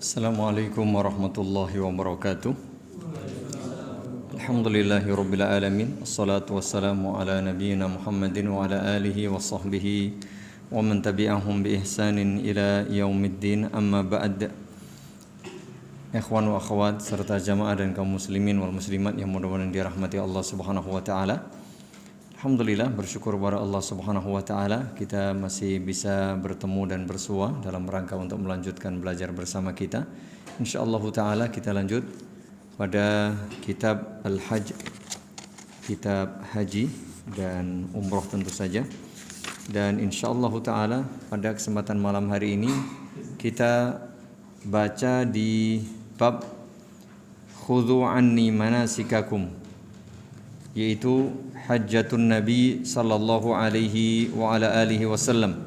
Assalamualaikum warahmatullahi wabarakatuh. Alhamdulillahirabbil alamin. Wassalatu wassalamu ala nabiyyina Muhammadin wa ala alihi wa sahbihi wa man tabi'ahum bi ihsanin ila yaumiddin. Amma ba'd. Ikhwan wa akhwat serta jamaah dan kaum muslimin wal muslimat yang mudah-mudahan dirahmati Allah Subhanahu wa taala. Alhamdulillah, bersyukur kepada Allah Subhanahu wa taala kita masih bisa bertemu dan bersua dalam rangka untuk melanjutkan belajar bersama kita. Insyaallah taala kita lanjut pada kitab Al-Hajj, kitab haji dan umroh tentu saja. Dan insyaallah taala pada kesempatan malam hari ini kita baca di bab khudhu anni manasikakum, yaitu hajjatun Nabi sallallahu alaihi wa ala alihi wasallam.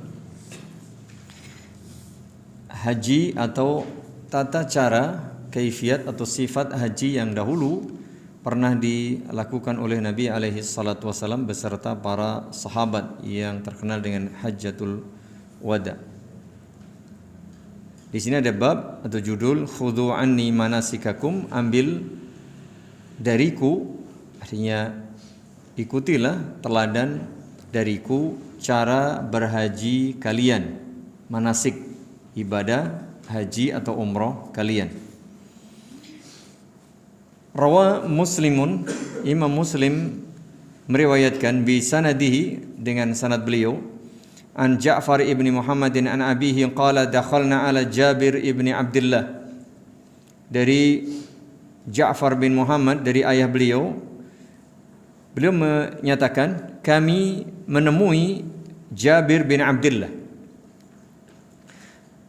Haji atau tata cara, kaifiat atau sifat haji yang dahulu pernah dilakukan oleh Nabi alaihi salatu wasallam beserta para sahabat yang terkenal dengan Hajjatul Wada. Di sini ada bab atau judul khudhu anni manasikakum, ambil dariku, artinya ikutilah teladan dariku cara berhaji kalian, manasik, ibadah haji atau umroh kalian. Rawa Muslimun, Imam Muslim meriwayatkan bi sanadihi, dengan sanad beliau, an Ja'far ibni Muhammadin an abihi qala dakhalna ala Jabir ibni Abdullah, dari Ja'far bin Muhammad dari ayah beliau menyatakan kami menemui Jabir bin Abdullah.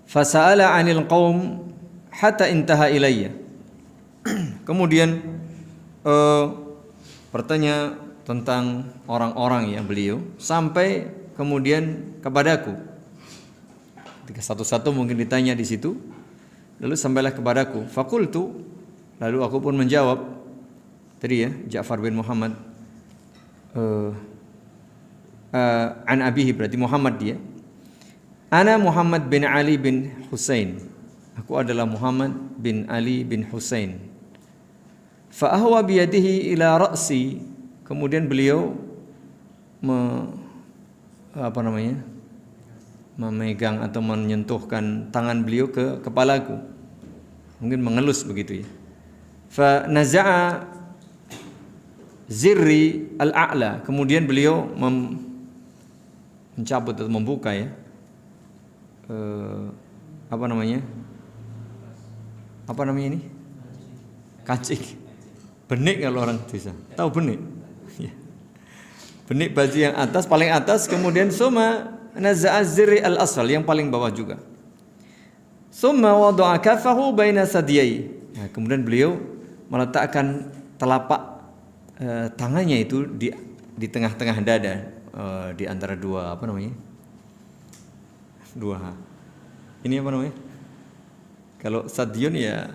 Fasa'ala 'anil qaum hatta intaha ilayya. Kemudian bertanya tentang orang-orang ya beliau sampai kemudian kepadaku. Ketika satu-satu mungkin ditanya di situ, lalu sampailah kepadaku. Faqultu, lalu aku pun menjawab. Tadi ya Ja'far bin Muhammad an abihi, berarti Muhammad dia. Ana Muhammad bin Ali bin Husain. Aku adalah Muhammad bin Ali bin Husain. Fa ahwa biyadihi ila ra'si. Kemudian beliau memegang atau menyentuhkan tangan beliau ke kepalaku. Mungkin mengelus begitu ya. Fa naza'a zirri al-a'la. Kemudian beliau mencabut atau membuka ya, apa namanya ini, kancing, benik kalau orang desa tahu benik ya. Benik baju yang atas, paling atas, kemudian summa naza'a zirri al-asfal, yang paling bawah juga. Summa wada'a kafahu baina sadiyai. Nah, kemudian beliau meletakkan telapak tangannya itu di tengah-tengah dada, di antara dua ini apa namanya? Kalau sadion ya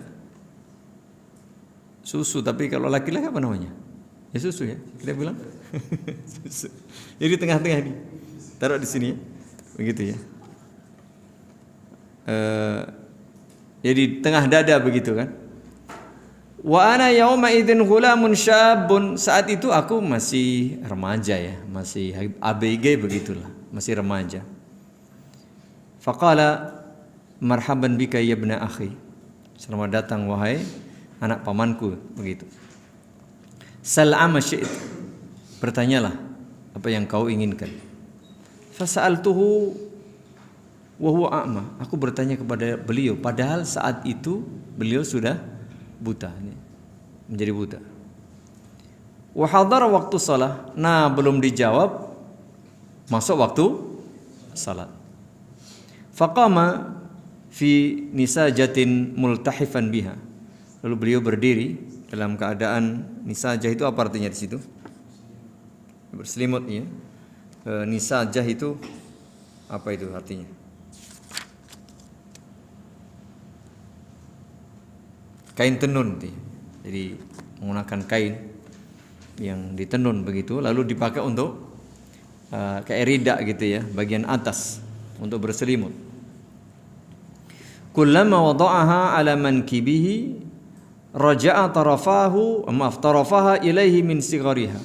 susu, tapi kalau laki-laki apa namanya? Ya susu ya, kita bilang susu. Jadi tengah-tengah ini, taruh di sini ya, begitu ya. Jadi tengah dada begitu kan. Wa ana yauma idzin ghulamun syabun, saat itu aku masih remaja ya, masih ABG begitulah, masih remaja. Faqala marhaban bika ya ibna akhi, selamat datang wahai anak pamanku, begitu. Sal amma syi'it, bertanyalah apa yang kau inginkan. Fasa'altuhu wa huwa a'ma, aku bertanya kepada beliau padahal saat itu beliau sudah buta, menjadi buta. Wa hadara waktu salat, nah belum dijawab masuk waktu salat. Faqama fi nisajatin multahifan biha, lalu beliau berdiri dalam keadaan, nisajah itu apa artinya di situ? Berselimut ya. Nisajah itu apa itu artinya? Kain tenun, jadi menggunakan kain yang ditenun begitu, lalu dipakai untuk kayak rida gitu ya, bagian atas untuk berselimut. kullama wada'aha ala mankibihi raja'a tarafaha ilaihi min sighariha.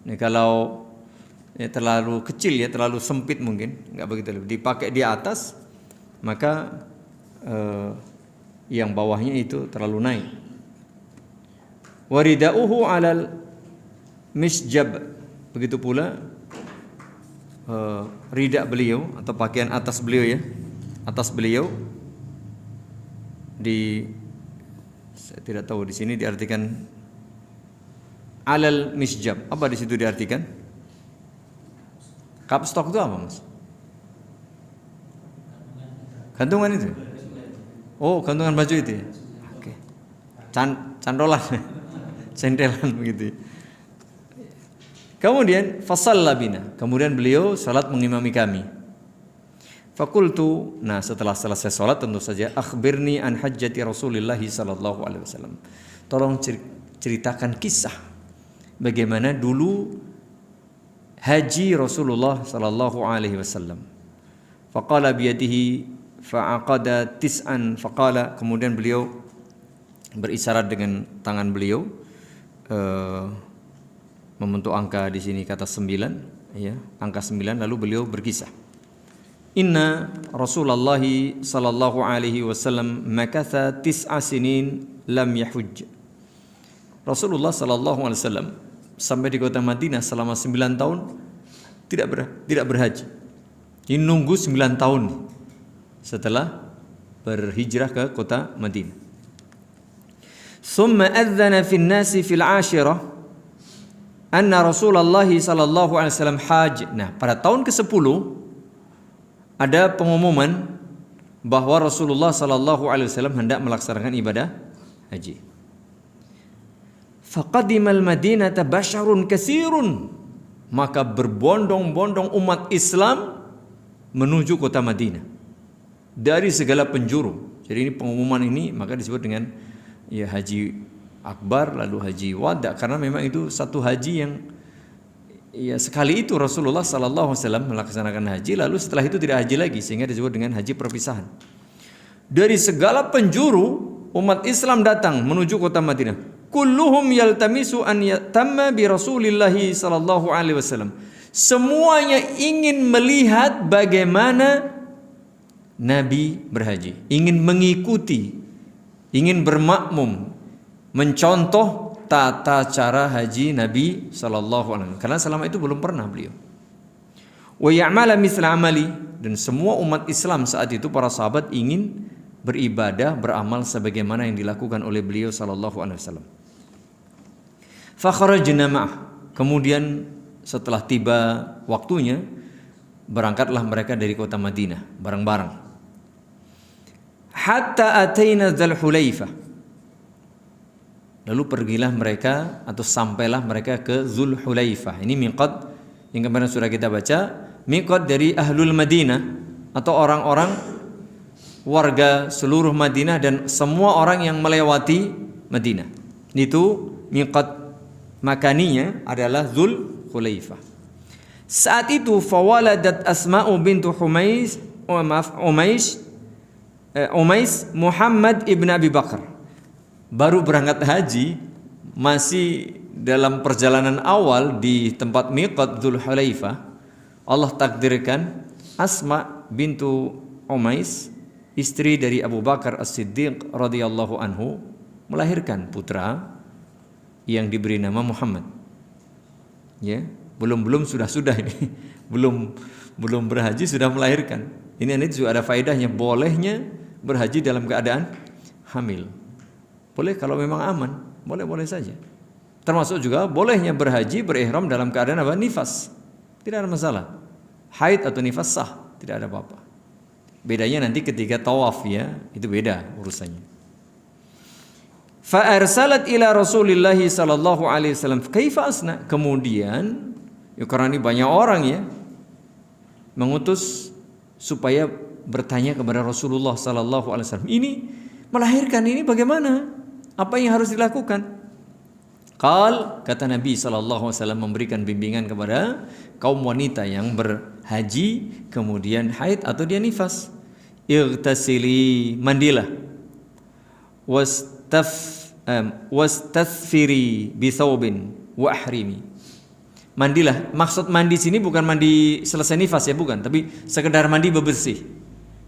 Ini kalau terlalu kecil ya, terlalu sempit mungkin, enggak begitu. Dipakai di atas, maka yang bawahnya itu terlalu naik. Waridauhu 'alal misjab. Begitu pula rida beliau atau pakaian atas beliau ya. Atas beliau saya tidak tahu di sini diartikan alal misjab. Apa di situ diartikan? Kapstok itu apa, Mas? Gantungan itu? Oh, gantungan baju itu ya? Oke. Candolan, sendelan begitu. Kemudian fasalla bina. Kemudian beliau salat mengimami kami. Fakultu, nah setelah selesai salat tentu saja, akhbirni an hajjati Rasulillah sallallahu alaihi wasallam. Tolong ceritakan kisah bagaimana dulu haji Rasulullah sallallahu alaihi wasallam. Faqala biyadihi fa'aqada tis'an faqala, kemudian beliau berisyarat dengan tangan beliau membentuk angka di sini kata 9 ya, angka 9, lalu beliau berkisah. Inna Rasulullah sallallahu alaihi wasallam makatha tis'a sinin lam yahujj. Rasulullah sallallahu alaihi wasallam sampai di kota Madinah selama 9 tahun tidak berhaji. Ini nunggu 9 tahun setelah berhijrah ke kota Madinah. Summa adzana fin nasi fil 'ashirah anna Rasulullah sallallahu alaihi wasallam haj. Nah, pada tahun ke-10 ada pengumuman bahwa Rasulullah sallallahu alaihi wasallam hendak melaksanakan ibadah haji. Faqadimal Madinata basyarun katsirun, maka berbondong-bondong umat Islam menuju kota Madinah dari segala penjuru. Jadi ini pengumuman ini maka disebut dengan ya haji akbar lalu haji wada, karena memang itu satu haji yang ya sekali itu Rasulullah sallallahu alaihi wasallam melaksanakan haji, lalu setelah itu tidak haji lagi, sehingga disebut dengan haji perpisahan. Dari segala penjuru umat Islam datang menuju kota Madinah. Kulluhum yaltamisu an yatamma bi Rasulillah sallallahu alaihi wasallam. Semuanya ingin melihat bagaimana Nabi berhaji, ingin mengikuti, ingin bermakmum, mencontoh tata cara haji Nabi sallallahu alaihi wasallam, karena selama itu belum pernah beliau. Wa ya'mala mithla amali, dan semua umat Islam saat itu para sahabat ingin beribadah, beramal sebagaimana yang dilakukan oleh beliau sallallahu alaihi wasallam. Fa kharajna ma'ah, kemudian setelah tiba waktunya berangkatlah mereka dari kota Madinah bareng-bareng. Hatta ataina Dzul Hulaifah, lalu pergilah mereka atau sampailah mereka ke Dzul Hulaifah. Ini miqat yang kemarin sudah kita baca, miqat dari ahlul Madinah atau orang-orang warga seluruh Madinah dan semua orang yang melewati Madinah. Itu miqat makaninya adalah Dzul Hulaifah. Saat itu fawaladat Asma'u bintu Umais Muhammad ibn Abi Bakar. Baru berangkat haji, masih dalam perjalanan awal di tempat miqat Dzul Hulaifah, Allah takdirkan Asma bintu Umais, istri dari Abu Bakar As-Siddiq radhiyallahu anhu, melahirkan putra yang diberi nama Muhammad. Ya, belum sudah ini. belum berhaji sudah melahirkan. Ini juga ada faedahnya, bolehnya berhaji dalam keadaan hamil. Boleh kalau memang aman, boleh saja. Termasuk juga bolehnya berhaji berihram dalam keadaan apa? Nifas. Tidak ada masalah. Haid atau nifas sah, tidak ada apa-apa. Bedanya nanti ketika tawaf ya, itu beda urusannya. Fa arsalat ila Rasulillah sallallahu alaihi wasallam kaifa asna. Kemudian ya, karena ini banyak orang ya, mengutus supaya bertanya kepada Rasulullah sallallahu alaihi wasallam, ini melahirkan ini bagaimana? Apa yang harus dilakukan? Kata Nabi sallallahu alaihi wasallam memberikan bimbingan kepada kaum wanita yang berhaji kemudian haid atau dia nifas. Ightasili, mandilah. Wastathfiri bi thawbin wa ahrimi. Mandilah. Maksud mandi sini bukan mandi selesai nifas ya, bukan, tapi sekedar mandi bebersih.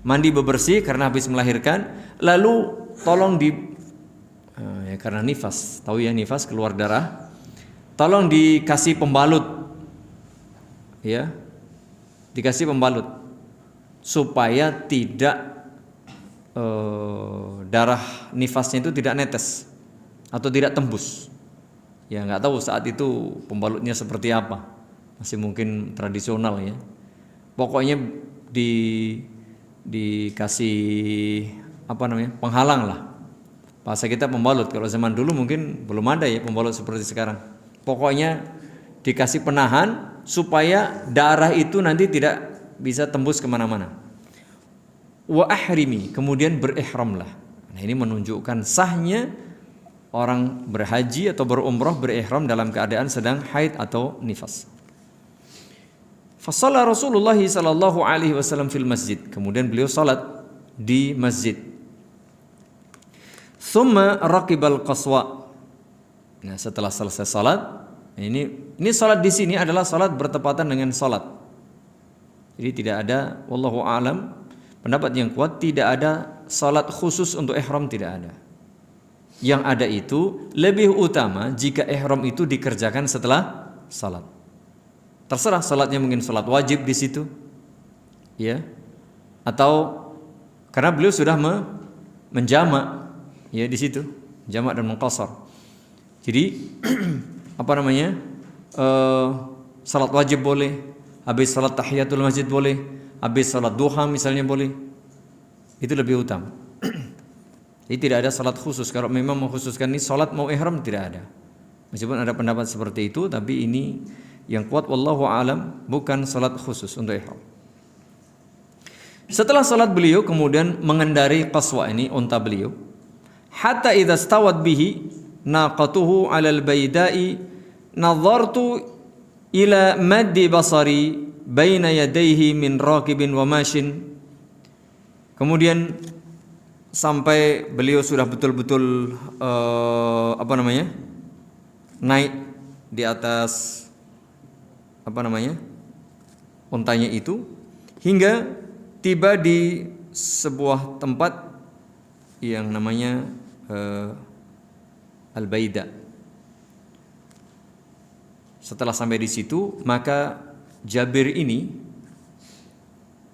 Mandi bebersih karena habis melahirkan, lalu tolong ya karena nifas, tahu ya nifas keluar darah. Tolong dikasih pembalut. Ya. Dikasih pembalut supaya tidak darah nifasnya itu tidak netes atau tidak tembus. Ya nggak tahu saat itu pembalutnya seperti apa, masih mungkin tradisional ya. Pokoknya dikasih penghalang lah. Bahasa kita pembalut. Kalau zaman dulu mungkin belum ada ya pembalut seperti sekarang. Pokoknya dikasih penahan supaya darah itu nanti tidak bisa tembus kemana-mana. Wa ahrimi, kemudian berihramlah. Nah ini menunjukkan sahnya orang berhaji atau berumrah berihram dalam keadaan sedang haid atau nifas. Fasalla Rasulullah sallallahu alaihi wasallam fil masjid. Kemudian beliau salat di masjid. Thumma raqibal qaswa. Nah setelah selesai salat, ini salat di sini adalah salat bertepatan dengan salat. Jadi tidak ada, wallahu a'lam, pendapat yang kuat tidak ada salat khusus untuk ihram, tidak ada. Yang ada itu lebih utama jika ihram itu dikerjakan setelah salat. Terserah salatnya mungkin salat wajib di situ, ya, atau karena beliau sudah menjamak, ya di situ jamak dan mengqasar. Jadi salat wajib boleh, habis salat tahiyatul masjid boleh, habis salat duha misalnya boleh. Itu lebih utama. Jadi tidak ada salat khusus. Kalau memang mengkhususkan ini salat mau ihram tidak ada. Meskipun ada pendapat seperti itu, tapi ini yang kuat wallahu alam bukan salat khusus untuk ihram. Setelah salat beliau kemudian mengendari qaswa, ini unta beliau. Hatta idza stawat bihi naqatuhu 'alal baida'i nadhartu ila maddi basari baina yadayhi min raqibin wa mashin. Kemudian sampai beliau sudah betul-betul naik di atas untanya itu hingga tiba di sebuah tempat yang namanya Al-Baida. Setelah sampai di situ, maka Jabir ini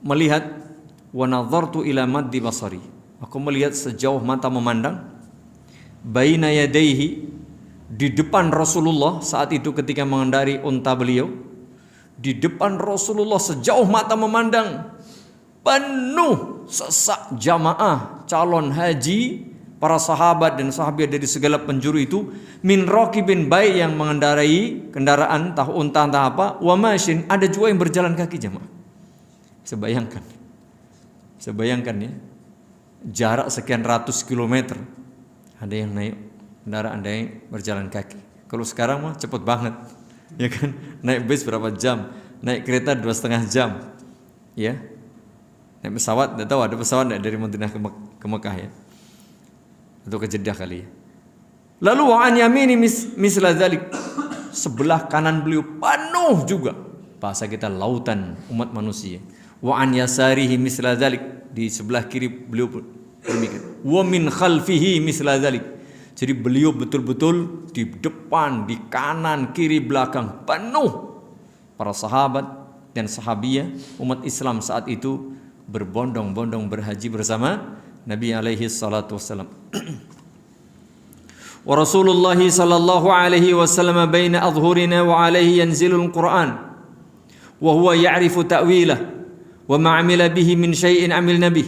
melihat wa nadhartu ila maddi basari. Aku melihat sejauh mata memandang baina yadayhi, di depan Rasulullah saat itu ketika mengendari unta beliau, di depan Rasulullah sejauh mata memandang penuh sesak jamaah calon haji, para sahabat dan sahabat dari segala penjuru itu, min raqibin, baik yang mengendarai kendaraan entah unta entah apa, wa mashin, ada juga yang berjalan kaki jamaah. Sebayangkan ya, jarak sekian ratus kilometer, ada yang naik kendaraan, ada yang berjalan kaki. Kalau sekarang mah cepet banget, ya kan? Naik bis berapa jam, naik kereta 2,5 jam, ya. Naik pesawat, tidak tahu ada pesawat tidak dari Madinah ke Mekah ya, atau ke Jeddah kali ya. Lalu wa an yamini misla dzalik, sebelah kanan beliau penuh juga, bahasa kita lautan umat manusia. Wa an yasarihi misla dzalik, di sebelah kiri beliau pun demikian. Wa min khalfihi misla dzalik, jadi beliau betul-betul di depan, di kanan, kiri, belakang penuh. Para sahabat dan sahabiyah umat Islam saat itu berbondong-bondong berhaji bersama Nabi alaihi salatu wassalam. Wa Rasulullah sallallahu alaihi wasallam baina adhhurina wa alaihi yanzilul Qur'an wa huwa ya'rifu ta'wilah wa ma'amila bihi min syai'in amil nabi.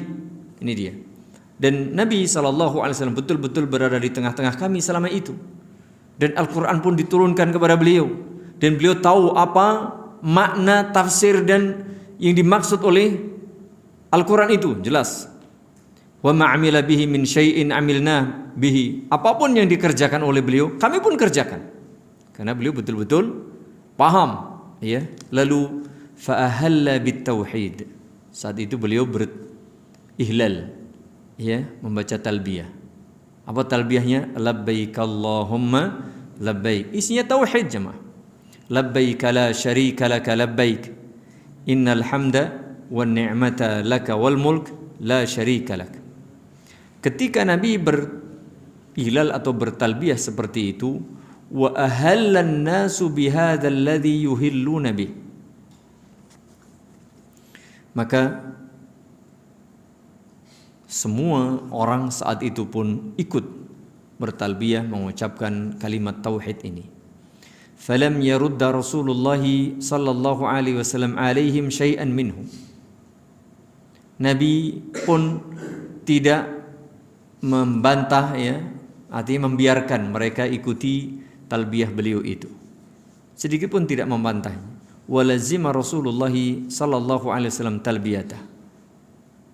Ini dia. Dan Nabi sallallahu alaihi wasallam betul-betul berada di tengah-tengah kami selama itu. Dan Al-Qur'an pun diturunkan kepada beliau, dan beliau tahu apa makna tafsir dan yang dimaksud oleh Al-Quran itu jelas. Wa ma'amila bihi min syai'in amilna bihi, apapun yang dikerjakan oleh beliau kami pun kerjakan, karena beliau betul-betul paham ya. Lalu fa ahalla bit tauhid, saat itu beliau ihlal, ya, membaca talbiyah. Apa talbiyahnya? Labbaik Allahumma labbaik. Isinya tauhid jemaah. Labbaik la syarika laka labbaik. Innal hamda wan ni'mata laka wal mulk la syarika lak. Ketika Nabi berihlal atau bertalbiyah seperti itu, wa ahallan nasu bihadzal ladzi yuhilluna bih. Maka semua orang saat itu pun ikut bertalbiyah mengucapkan kalimat tauhid ini. Falam yarudda Rasulullah sallallahu alaihi wasallam alaihim syai'an minhu. Nabi pun tidak membantah, ya, artinya membiarkan mereka ikuti talbiyah beliau itu. Sedikit pun tidak membantahnya. Walazima Rasulullah sallallahu alaihi wasallam talbiyatah.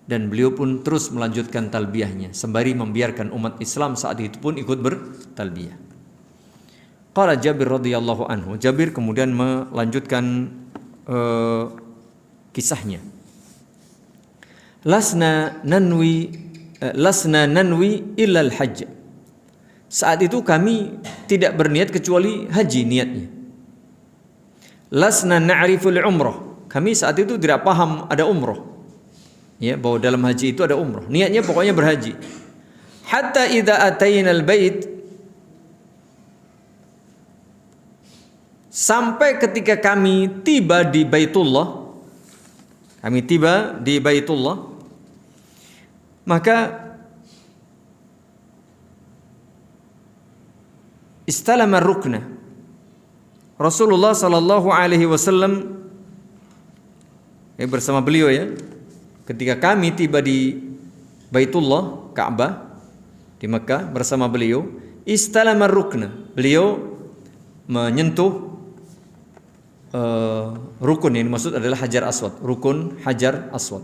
Dan beliau pun terus melanjutkan talbiyahnya sembari membiarkan umat Islam saat itu pun ikut bertalbiyah. Qala Jabir radhiyallahu anhu. Jabir kemudian melanjutkan kisahnya. Lasna nanwi illal hajj. Saat itu kami tidak berniat kecuali haji niatnya. Lasna na'riful umrah. Kami saat itu tidak paham ada umrah. Ya, bahwa dalam haji itu ada umrah. Niatnya pokoknya berhaji. Hatta idza atainal bait, sampai ketika kami tiba di Baitullah. Kami tiba di Baitullah, maka istalama rukna. Rasulullah sallallahu alaihi wasallam bersama beliau, ya. Ketika kami tiba di Baitullah, Ka'bah di Mekah bersama beliau, istalama rukna. Beliau menyentuh rukun, yang dimaksud adalah Hajar Aswad, rukun Hajar Aswad.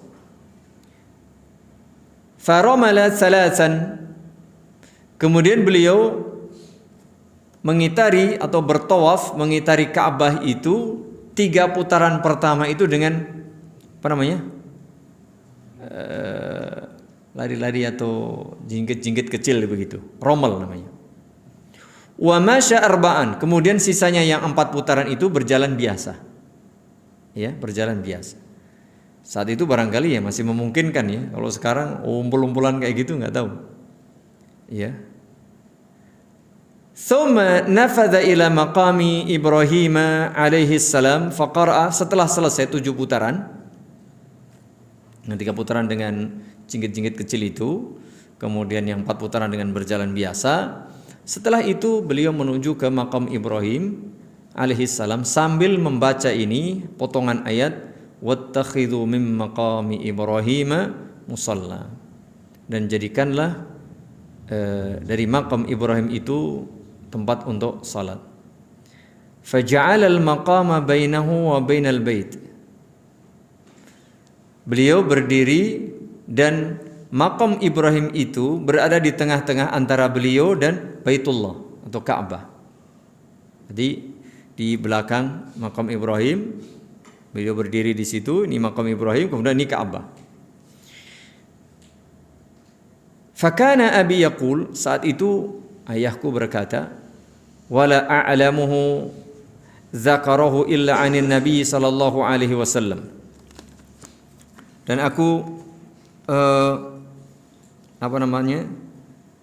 Faramala thalathan. Kemudian beliau mengitari atau bertawaf mengitari Ka'bah itu 3 putaran pertama itu dengan apa namanya? Lari-lari atau jingkit-jingkit kecil begitu, romal namanya. Wa masya arba'an, kemudian sisanya yang 4 putaran itu berjalan biasa. Ya, berjalan biasa. Saat itu barangkali ya masih memungkinkan, ya. Kalau sekarang umpul-umpulan kayak gitu nggak tahu. Ya. Thumma nafadha ila maqami Ibrahim alaihi salam faqara'a. Setelah selesai 7 putaran, 3 putaran dengan jingkit-jingkit kecil itu, kemudian yang 4 putaran dengan berjalan biasa. Setelah itu beliau menuju ke makam Ibrahim alaihi salam sambil membaca ini potongan ayat wattakhidhu min maqami Ibrahim musalla, dan jadikanlah dari makam Ibrahim itu tempat untuk salat. Faja'ala al-maqama bainahu wa bainal bait. Beliau berdiri dan makam Ibrahim itu berada di tengah-tengah antara beliau dan Baitullah atau Ka'bah. Jadi di belakang makam Ibrahim, beliau berdiri di situ, ini makam Ibrahim, kemudian ini Ka'bah. Fakana abi yaqul, saat itu ayahku berkata, wala a'lamuhu dzakarahu illa 'anin nabi sallallahu alaihi wasallam. Dan aku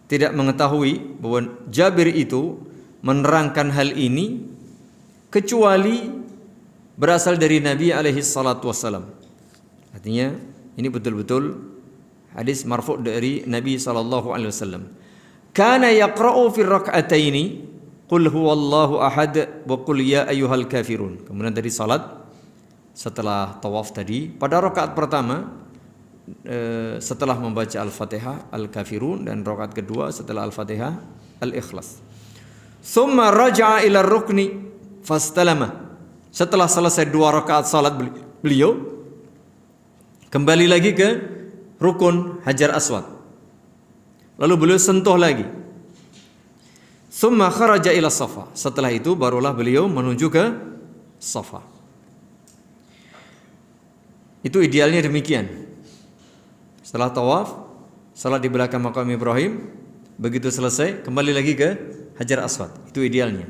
tidak mengetahui bahwa Jabir itu menerangkan hal ini kecuali berasal dari Nabi alaihi salatu wassalam. Artinya ini betul-betul hadis marfu' dari Nabi sallallahu alaihi wasallam. Kana yaqra'u fi rak'ataini qul huwallahu ahad wa qul ya ayyuhal kafirun. Kemudian dari salat setelah tawaf tadi, pada rakaat pertama setelah membaca Al-Fatihah Al-Kafirun, dan rakaat kedua setelah Al-Fatihah Al-Ikhlas. Tsumma raja'a ila rukni fastalama. Setelah selesai 2 rakaat salat beliau kembali lagi ke rukun Hajar Aswad. Lalu beliau sentuh lagi. Tsumma kharaja ila Safa. Setelah itu barulah beliau menuju ke Safa. Itu idealnya demikian. Setelah tawaf, salat di belakang makam Ibrahim, begitu selesai kembali lagi ke Hajar Aswad. Itu idealnya.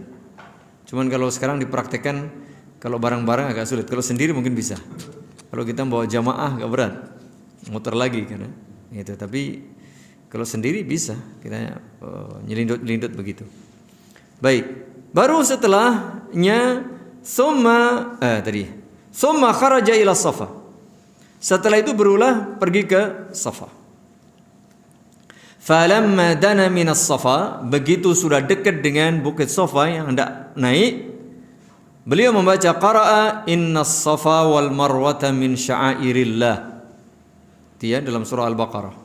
Cuman kalau sekarang dipraktekkan kalau bareng-bareng agak sulit. Kalau sendiri mungkin bisa. Kalau kita bawa jamaah agak berat. Muter lagi karena itu. Tapi kalau sendiri bisa kita nyelindut-nyelindut begitu. Baik. Baru setelahnya summa kharaja ila Safa. Setelah itu berulah pergi ke Safa. Falamma dana minas Safa, begitu sudah dekat dengan bukit Safa yang hendak naik, beliau membaca qara'a innas Safa wal Marwata min sya'airillah. Dia dalam surah Al-Baqarah.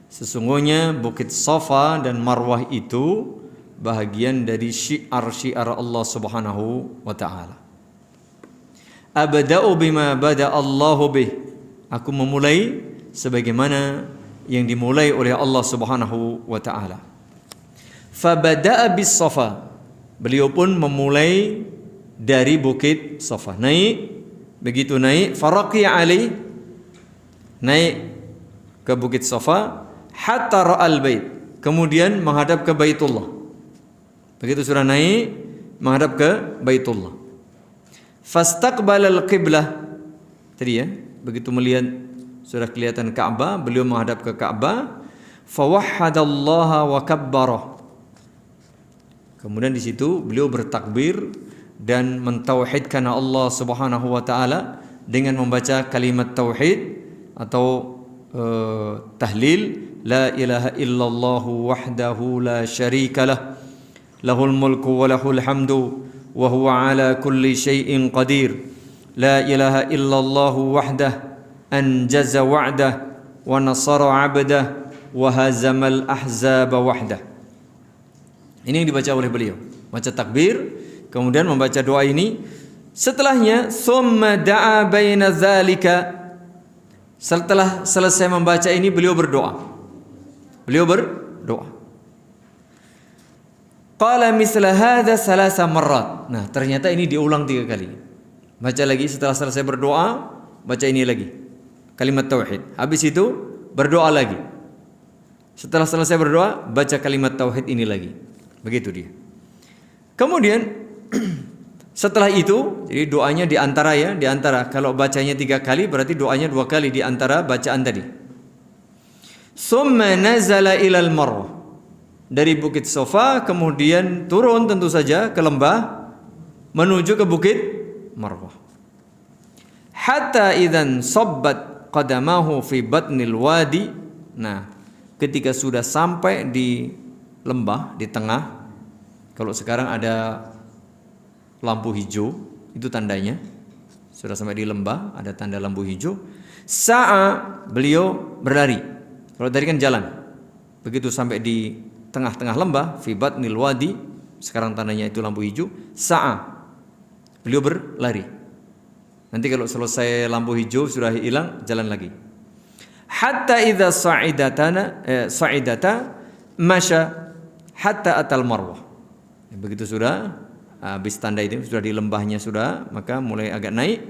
Sesungguhnya bukit Safa dan Marwah itu bahagian dari syiar-syiar Allah Subhanahu wa taala. Abda'u bima bada Allahu bih. Aku memulai sebagaimana yang dimulai oleh Allah Subhanahu wa taala. Fabada'a bis Safa. Beliau pun memulai dari bukit Safa. Naik, begitu naik faraqi ali, naik ke bukit Safa hatta ra'al bait. Kemudian menghadap ke Baitullah. Begitu sudah naik menghadap ke Baitullah. Fastaqbalal qiblah. Tadi ya, begitu melihat sudah kelihatan Ka'bah, beliau menghadap ke Ka'bah. Fawahhadallaha wa kabbara. Kemudian di situ beliau bertakbir dan mentauhidkan Allah Subhanahu wa taala dengan membaca kalimat tauhid atau tahlil, la ilaha illallah wahdahu la syarikalah, lahul mulku wa lahul hamdu wa huwa ala kulli syai'in qadir. La ilaha illallah wahdah anjaza wa'dah wa nasara 'abdah wa hazamal ahzaba wahdah. Ini yang dibaca oleh beliau. Baca takbir, kemudian membaca doa ini. Setelahnya summa da'a baina dzalika. Setelah selesai membaca ini beliau berdoa. Beliau berdoa. Qala misla hadza salasa marrat. Nah, ternyata ini diulang 3 kali. Baca lagi setelah selesai berdoa, baca ini lagi. Kalimat tauhid. Habis itu berdoa lagi. Setelah selesai berdoa, baca kalimat tauhid ini lagi. Begitu dia. Kemudian setelah itu, jadi doanya di antara kalau bacanya 3 kali berarti doanya 2 kali di antara bacaan tadi. Summa nazala ilal Marwah. Dari bukit Safa kemudian turun tentu saja ke lembah menuju ke bukit Marwah. Hatta idzan sabbat qadamahu fi batnil wadi. Nah, ketika sudah sampai di lembah di tengah, kalau sekarang ada lampu hijau, itu tandanya sudah sampai di lembah, ada tanda lampu hijau. Sa'a, beliau berlari. Kalau tadi kan jalan. Begitu sampai di tengah-tengah lembah, fi batnil wadi, sekarang tandanya itu lampu hijau. Sa'a, beliau berlari. Nanti kalau selesai lampu hijau sudah hilang, jalan lagi. Hatta idza sa'idata masya hatta atal Marwah. Begitu sudah habis tanda itu, sudah di lembahnya sudah, maka mulai agak naik,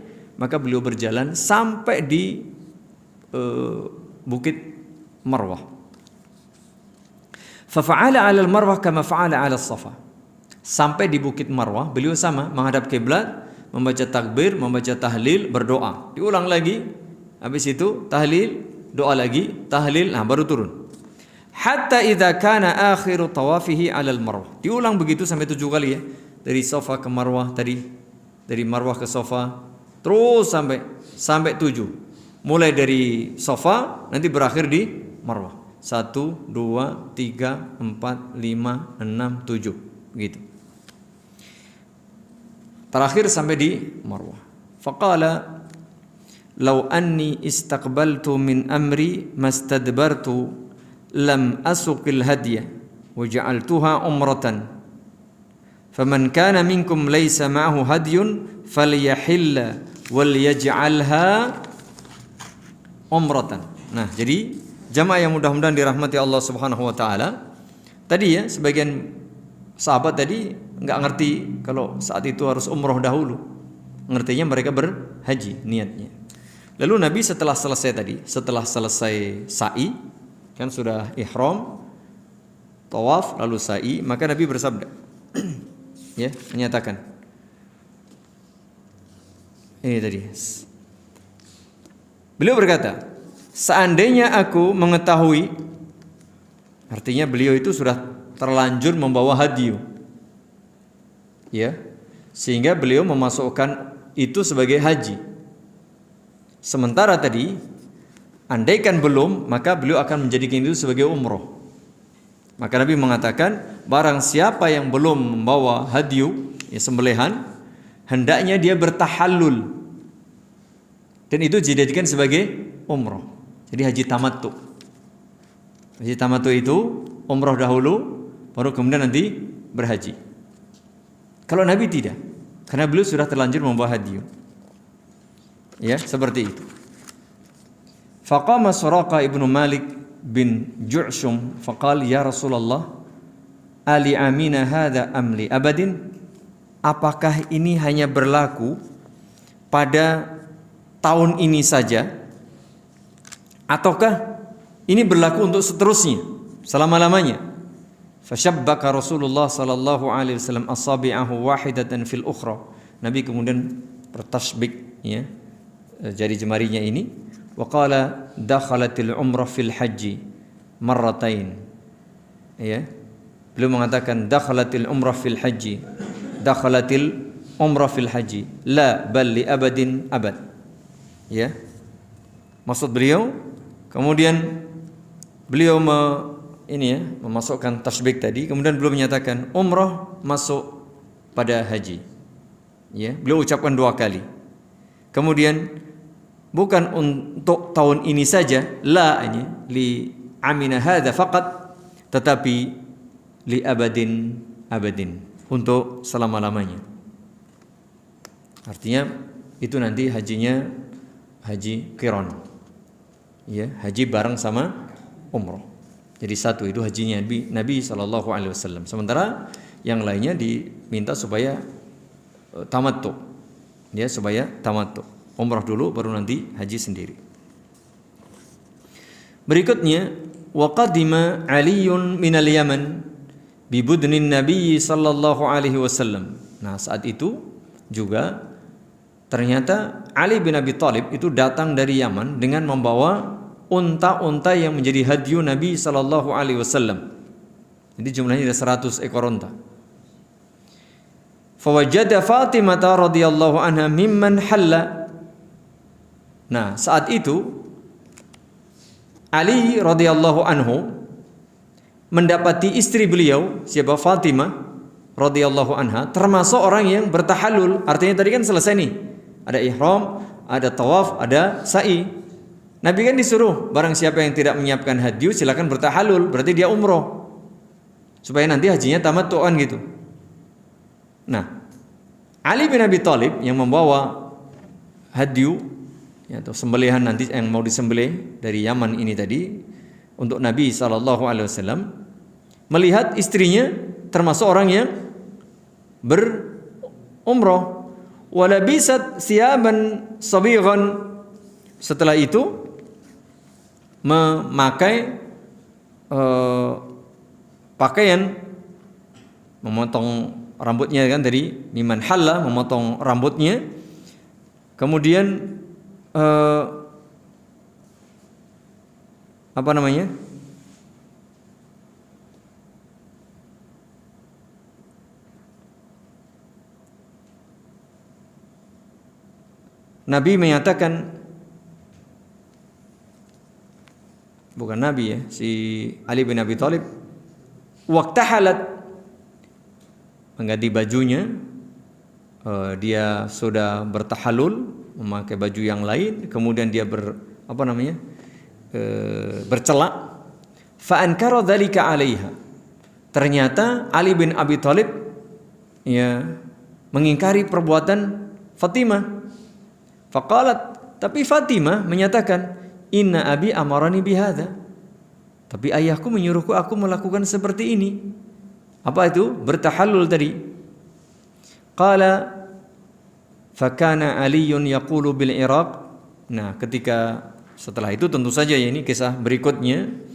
maka beliau berjalan sampai di bukit Marwah. Fa fa'ala 'ala al-Marwah kama fa'ala 'ala as-Safa. Sampai di bukit Marwah, beliau sama menghadap kiblat, membaca takbir, membaca tahlil, berdoa. Diulang lagi. Habis itu tahlil, doa lagi, tahlil, nah baru turun. Hatta idza kana akhiru tawafihi 'ala al-Marwah. Diulang begitu sampai 7 kali ya. Dari Safa ke Marwah tadi, dari Marwah ke Safa, terus sampai 7. Mulai dari Safa nanti berakhir di Marwah. 1 2 3 4 5 6 7 begitu. Terakhir sampai di Marwah. Faqala law anni istaqbaltu min amri mastadbartu lam asuqil hadya wa ja'altuha umratan faman kana minkum laysa ma'ahu hadyun falyahilla wal yaj'alha umratan. Nah, jadi jamaah yang mudah-mudahan dirahmati Allah Subhanahu wa taala. Tadi ya sebagian sahabat tadi enggak ngerti kalau saat itu harus umroh dahulu. Ngertinya mereka berhaji niatnya. Lalu Nabi setelah selesai sa'i, kan sudah ihram, tawaf, lalu sa'i, maka Nabi bersabda, ya, menyatakan, ini tadi. Beliau berkata, seandainya aku mengetahui, artinya beliau itu sudah terlanjur membawa hadyu, ya, sehingga beliau memasukkan itu sebagai haji. Sementara tadi, andaikan belum, maka beliau akan menjadikan itu sebagai umroh. Maka Nabi mengatakan, barang siapa yang belum membawa hadyu, ya, sembelihan, hendaknya dia bertahallul, dan itu dijadikan sebagai umroh. Jadi haji tamattu. Haji tamattu itu umroh dahulu, baru kemudian nanti berhaji. Kalau Nabi tidak, karena beliau sudah terlanjur membawa hadyu. Ya, seperti itu. Faqama Suraqa ibnu Malik bin Ju'shum faqal ya Rasulullah, ali amina hadha amli abadin? Apakah ini hanya berlaku pada tahun ini saja, ataukah ini berlaku untuk seterusnya, selama-lamanya? Fasyabbaka Rasulullah sallallahu alaihi wasallam asabi'ahu wahidatan fil ukhra. Nabi kemudian bertasbik, ya, jari jemarinya ini, wa qala dakhalatil umrah fil haji marratain. Ya. Beliau mengatakan dakhalatil umrah fil haji. Dakhalatil umrah fil haji. La bal li abadin abad. Ya. Maksud beliau, kemudian beliau memasukkan tasbih tadi, kemudian beliau menyatakan umrah masuk pada haji. Ya, beliau ucapkan 2 kali. Kemudian bukan untuk tahun ini saja, la ini li amina hadza faqat, tetapi li abadin, untuk selama-lamanya. Artinya itu nanti hajinya haji qiran. Ya, haji bareng sama umrah. Jadi satu itu hajinya Nabi sallallahu alaihi wasallam. Sementara yang lainnya diminta supaya tamattu. Ya, supaya tamattu. Umrah dulu baru nanti haji sendiri. Berikutnya, wa qadima Aliun minal Yaman bi budnin Nabi sallallahu alaihi wasallam. Nah, saat itu juga ternyata Ali bin Abi Thalib itu datang dari Yaman dengan membawa unta-unta yang menjadi hadyu Nabi sallallahu alaihi wasallam. Jadi jumlahnya ada 100 ekor unta. Fawajada Fatimah radhiyallahu anha mimman halla. Nah, saat itu Ali radhiyallahu anhu mendapati istri beliau, siapa, Fatimah radhiyallahu anha, termasuk orang yang bertahallul. Artinya tadi kan selesai nih. Ada ihram, ada tawaf, ada sa'i. Nabi kan disuruh, barang siapa yang tidak menyiapkan hadyu silakan bertahallul, berarti dia umroh. Supaya nanti hajinya tamattu'an gitu. Nah, Ali bin Abi Thalib yang membawa hadyu, ya, atau sembelihan nanti yang mau disembelih dari Yaman ini tadi untuk Nabi sallallahu alaihi wasallam, melihat istrinya termasuk orang yang berumroh, walabisat siyaban sabighan. Setelah itu memakai pakaian, memotong rambutnya kan dari miman halla, memotong rambutnya, kemudian Nabi menyatakan, bukan Nabi ya, si Ali bin Abi Thalib, waqtahalat, mengganti bajunya, dia sudah bertahallul, memakai baju yang lain, kemudian dia bercelak. Fa ankara dzalika 'alaiha. Ternyata Ali bin Abi Thalib ya mengingkari perbuatan Fatimah. Faqalat, tapi Fatimah menyatakan, inna abi amarani bihadza. Tapi ayahku menyuruhku aku melakukan seperti ini. Apa itu? Bertahallul tadi. Qala fakana Aliyun yaqulu bil Iraq Nah, ketika setelah itu tentu saja ya, ini kisah berikutnya.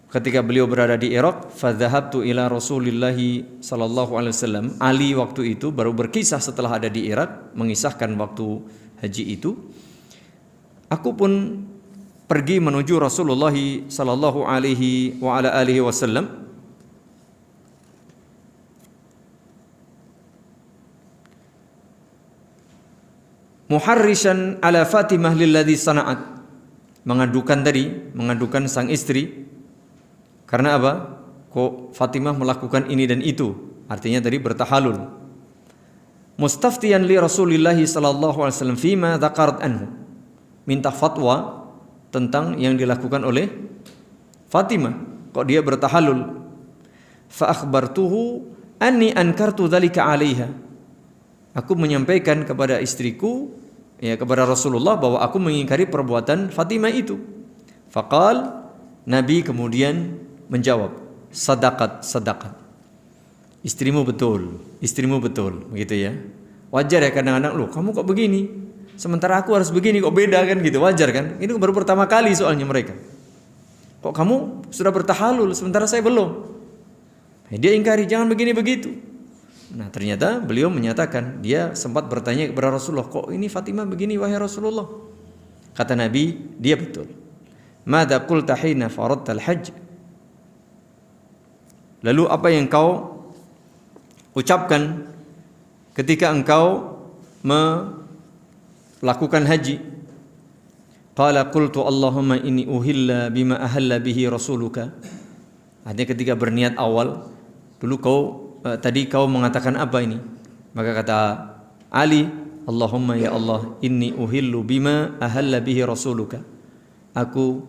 Ketika beliau berada di Irak, fadhahabtu ila Rasulillahi sallallahu alaihi wasallam. Ali waktu itu baru berkisah setelah ada di Irak, mengisahkan waktu haji itu. Aku pun pergi menuju Rasulullah sallallahu alaihi wa ala alihi wasallam. Muharrisan ala Fatimah lilladzi sana'at. Mengadukan sang istri. Karena apa? Kok Fatimah melakukan ini dan itu? Artinya tadi bertahalul. Mustaftiyan li Rasulillah sallallahu alaihi wasallam fima dzakarat anhu. Minta fatwa tentang yang dilakukan oleh Fatimah. Kok dia bertahalul? Fa akhbartuhu anni ankartu dzalika 'alaiha. Aku menyampaikan kepada istriku, ya kepada Rasulullah, bahwa aku mengingkari perbuatan Fatimah itu. Faqal, Nabi kemudian menjawab, sadaqat. Istrimu betul, begitu ya. Wajar ya kadang-kadang, loh kamu kok begini? Sementara aku harus begini, kok beda kan gitu, wajar kan? Ini baru pertama kali soalnya mereka. Kok kamu sudah bertahalul sementara saya belum? Dia ingkari, jangan begini begitu. Nah ternyata beliau menyatakan, dia sempat bertanya kepada Rasulullah, kok ini Fatimah begini wahai Rasulullah? Kata Nabi, dia betul. Madza qulta hina faradta al-hajj? Lalu apa yang kau ucapkan ketika engkau melakukan haji? Qala qultu Allahumma inni uhilla bima ahalla bihi rasuluka. Artinya ketika berniat awal, dulu tadi kau mengatakan apa ini? Maka kata Ali, Allahumma ya Allah, inni uhillu bima ahalla bihi rasuluka. Aku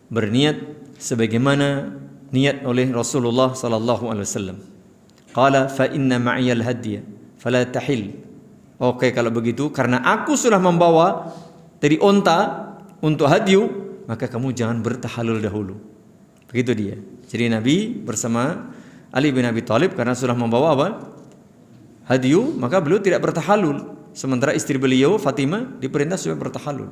berniat sebagaimana niat oleh Rasulullah sallallahu alaihi wasallam. Qala fa inna ma'iyal hadiya fala tahil. Oke, kalau begitu karena aku sudah membawa dari onta untuk hadyu, maka kamu jangan bertahalul dahulu. Begitu dia. Jadi Nabi bersama Ali bin Abi Thalib karena sudah membawa apa? Hadyu, maka beliau tidak bertahalul. Sementara istri beliau Fatimah diperintah supaya bertahalul.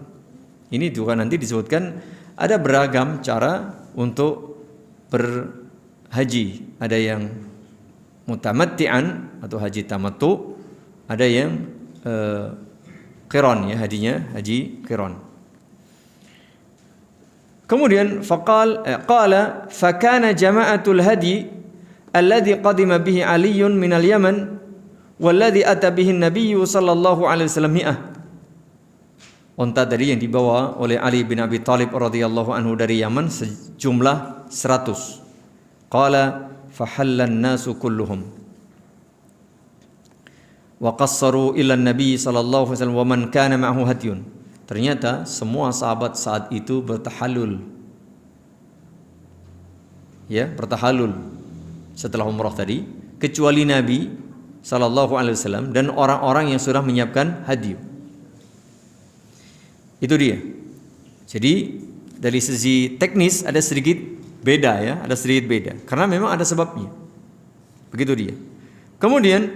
Ini juga nanti disebutkan ada beragam cara untuk berhaji. Ada yang mutamatti'an atau haji tamattu, ada yang qiran ya, haji qiran. Kemudian qala fa kana jama'atul hadi alladhi qadima bihi Aliun min al-Yaman walladhi ata bihi an-nabiy sallallahu alaihi wasallam mi'ah. Unta tadi yang dibawa oleh Ali bin Abi Thalib radhiyallahu anhu dari Yaman sejumlah 100. Qala fahallan nasu kulluhum wa qassaru ila an-nabi sallallahu alaihi wasallam wa man kana ma'ahu hadyun. Ternyata semua sahabat saat itu bertahalul. Ya, bertahalul setelah umrah tadi, kecuali Nabi sallallahu alaihi wasallam dan orang-orang yang sudah menyiapkan hadyu. Itu dia. Jadi dari sisi teknis ada sedikit beda ya, ada sedikit beda. Karena memang ada sebabnya. Begitu dia. Kemudian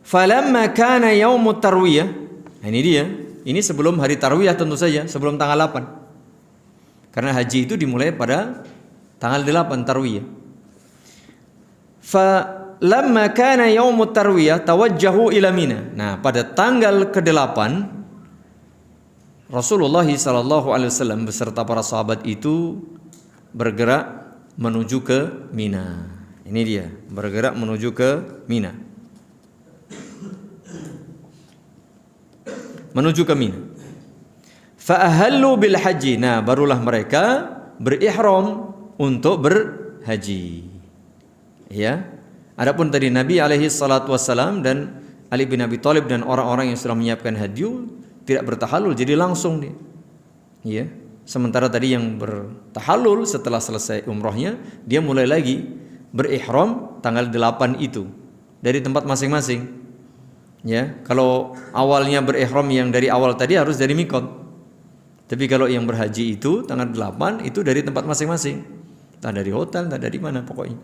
falamma kana yaumut tarwiyah. Nah, ini dia. Ini sebelum hari tarwiyah tentu saja, sebelum tanggal 8. Karena haji itu dimulai pada tanggal 8 tarwiyah. Lamma kana yaumut tarwiyah tawajjahu ila Mina. Nah, pada tanggal ke-8 Rasulullah sallallahu alaihi wasallam beserta para sahabat itu bergerak menuju ke Mina. Ini dia, bergerak menuju ke Mina. Menuju ke Mina. Fa ahallu bil haji. Nah, barulah mereka berihram untuk berhaji. Ya. Adapun tadi Nabi alaihi salatu wassalam dan Ali bin Abi Thalib dan orang-orang yang sudah menyiapkan hadyu tidak bertahalul, jadi langsung dia. Ya. Sementara tadi yang bertahalul setelah selesai umrohnya, dia mulai lagi berihram tanggal 8 itu dari tempat masing-masing. Ya, kalau awalnya berihram yang dari awal tadi harus dari mikot. Tapi kalau yang berhaji itu tanggal 8 itu dari tempat masing-masing. Entah dari hotel, entah dari mana pokoknya.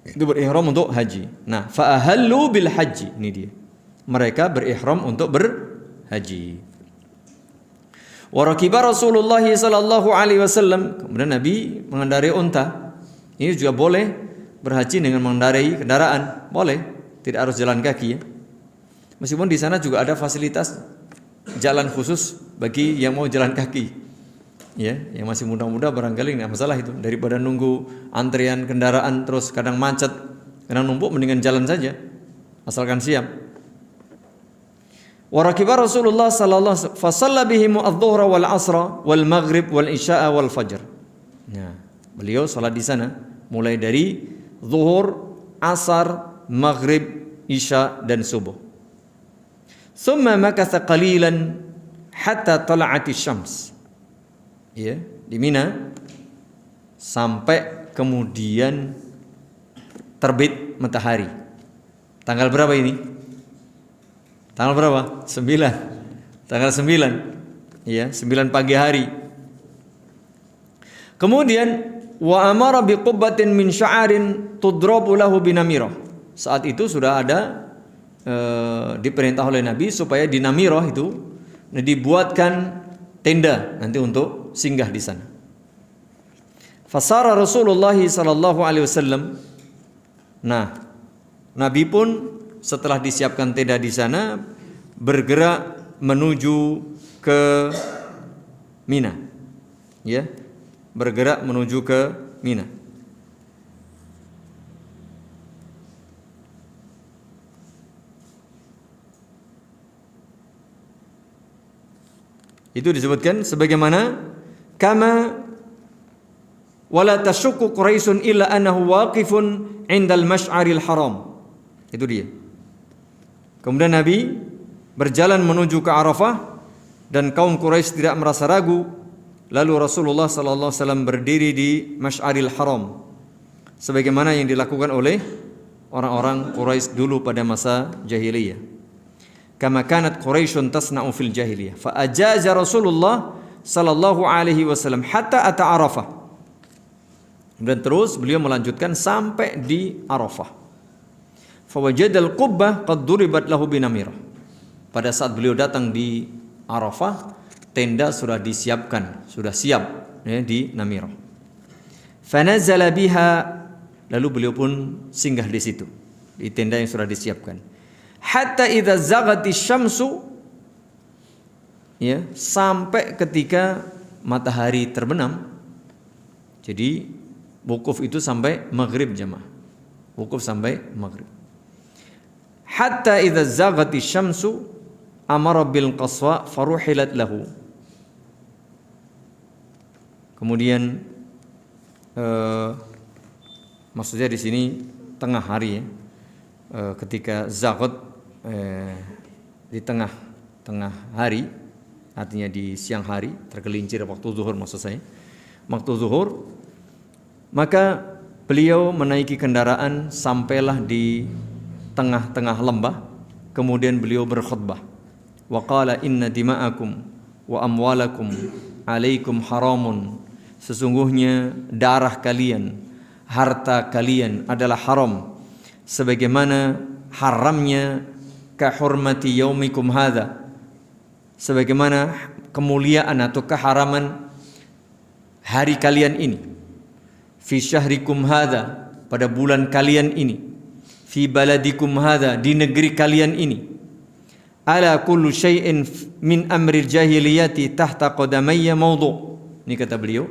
Itu berihram untuk haji. Nah, fa ahallu bil haji, ini dia. mereka berihram untuk berhaji. Wa rakiba Rasulullah sallallahu alaihi wasallam, kemudian Nabi mengendarai unta. Ini juga boleh berhaji dengan mengendarai kendaraan, boleh, tidak harus jalan kaki ya. Meskipun di sana juga ada fasilitas jalan khusus bagi yang mau jalan kaki. Ya, yang masih muda-muda barangkali enggak masalah itu, daripada nunggu antrian kendaraan terus kadang macet, kadang numpuk, mendingan jalan saja asalkan siap. Wa rakiba Rasulullah sallallahu alaihi wasallam fa shalla bihim adh-dhuhra wal 'ashra wal maghrib wal isya'a wal fajr. Ya, beliau salat di sana mulai dari zuhur, asar, maghrib, isya dan subuh. Thumma makatha qalilan hatta tala'at asy-syams. Ya, di Mina sampai kemudian terbit matahari. Tanggal berapa ini? Tanggal berapa? 9. Tanggal 9. Ya, 9 pagi hari. Kemudian wa amara bi qubbatin min sya'arin tudrabu lahu binamirah. Saat itu sudah ada diperintah oleh Nabi supaya di Namirah itu dibuatkan tenda nanti untuk singgah di sana. Fasara Rasulullah sallallahu alaihi wasallam. Nah, Nabi pun setelah disiapkan tenda di sana bergerak menuju ke Mina. Ya, bergerak menuju ke Mina. Itu disebutkan sebagaimana kama wala tashukku Quraisyun illa annahu waqifun 'indal masy'aril haram. Itu dia. Kemudian Nabi berjalan menuju ke Arafah dan kaum Quraisy tidak merasa ragu. Lalu Rasulullah sallallahu alaihi wasallam berdiri di Masy'aril Haram sebagaimana yang dilakukan oleh orang-orang Quraisy dulu pada masa jahiliyah. Kama kanat Quraisyun tasna'u fil jahiliyah. Fa ajaza Rasulullah sallallahu alaihi wasallam hatta ata Arafah. Dan terus beliau melanjutkan sampai di Arafah. Fa wajadal qubbah qad duribat lahu binamirah. Pada saat beliau datang di Arafah, tenda sudah disiapkan, sudah siap ya, di Namirah. Fa nazala biha, lalu beliau pun singgah di situ, di tenda yang sudah disiapkan. Hatta idza zaghatis syamsu, ya, sampai ketika matahari terbenam. Jadi wukuf itu sampai maghrib jemaah. Wukuf sampai maghrib. Hatta idza zaghatis syamsu amara bil qaswa faruhilat lahu. Kemudian maksudnya di sini tengah hari ya. Ketika zaghat di tengah hari, artinya di siang hari, tergelincir waktu zuhur maksud saya. Waktu zuhur, maka beliau menaiki kendaraan sampailah di tengah-tengah lembah, kemudian beliau berkhutbah. Wa qala inna dima'akum wa amwalakum alaikum haramun. Sesungguhnya darah kalian, harta kalian adalah haram, sebagaimana haramnya kahurmati yaumikum hadza, sebagaimana kemuliaan atau keharaman hari kalian ini. Fi syahrikum hadza, pada bulan kalian ini. Fi baladikum hadza, di negeri kalian ini. Ala kullu syai'in min amril jahiliyati tahta qadamayya mawdu'. Ini kata beliau,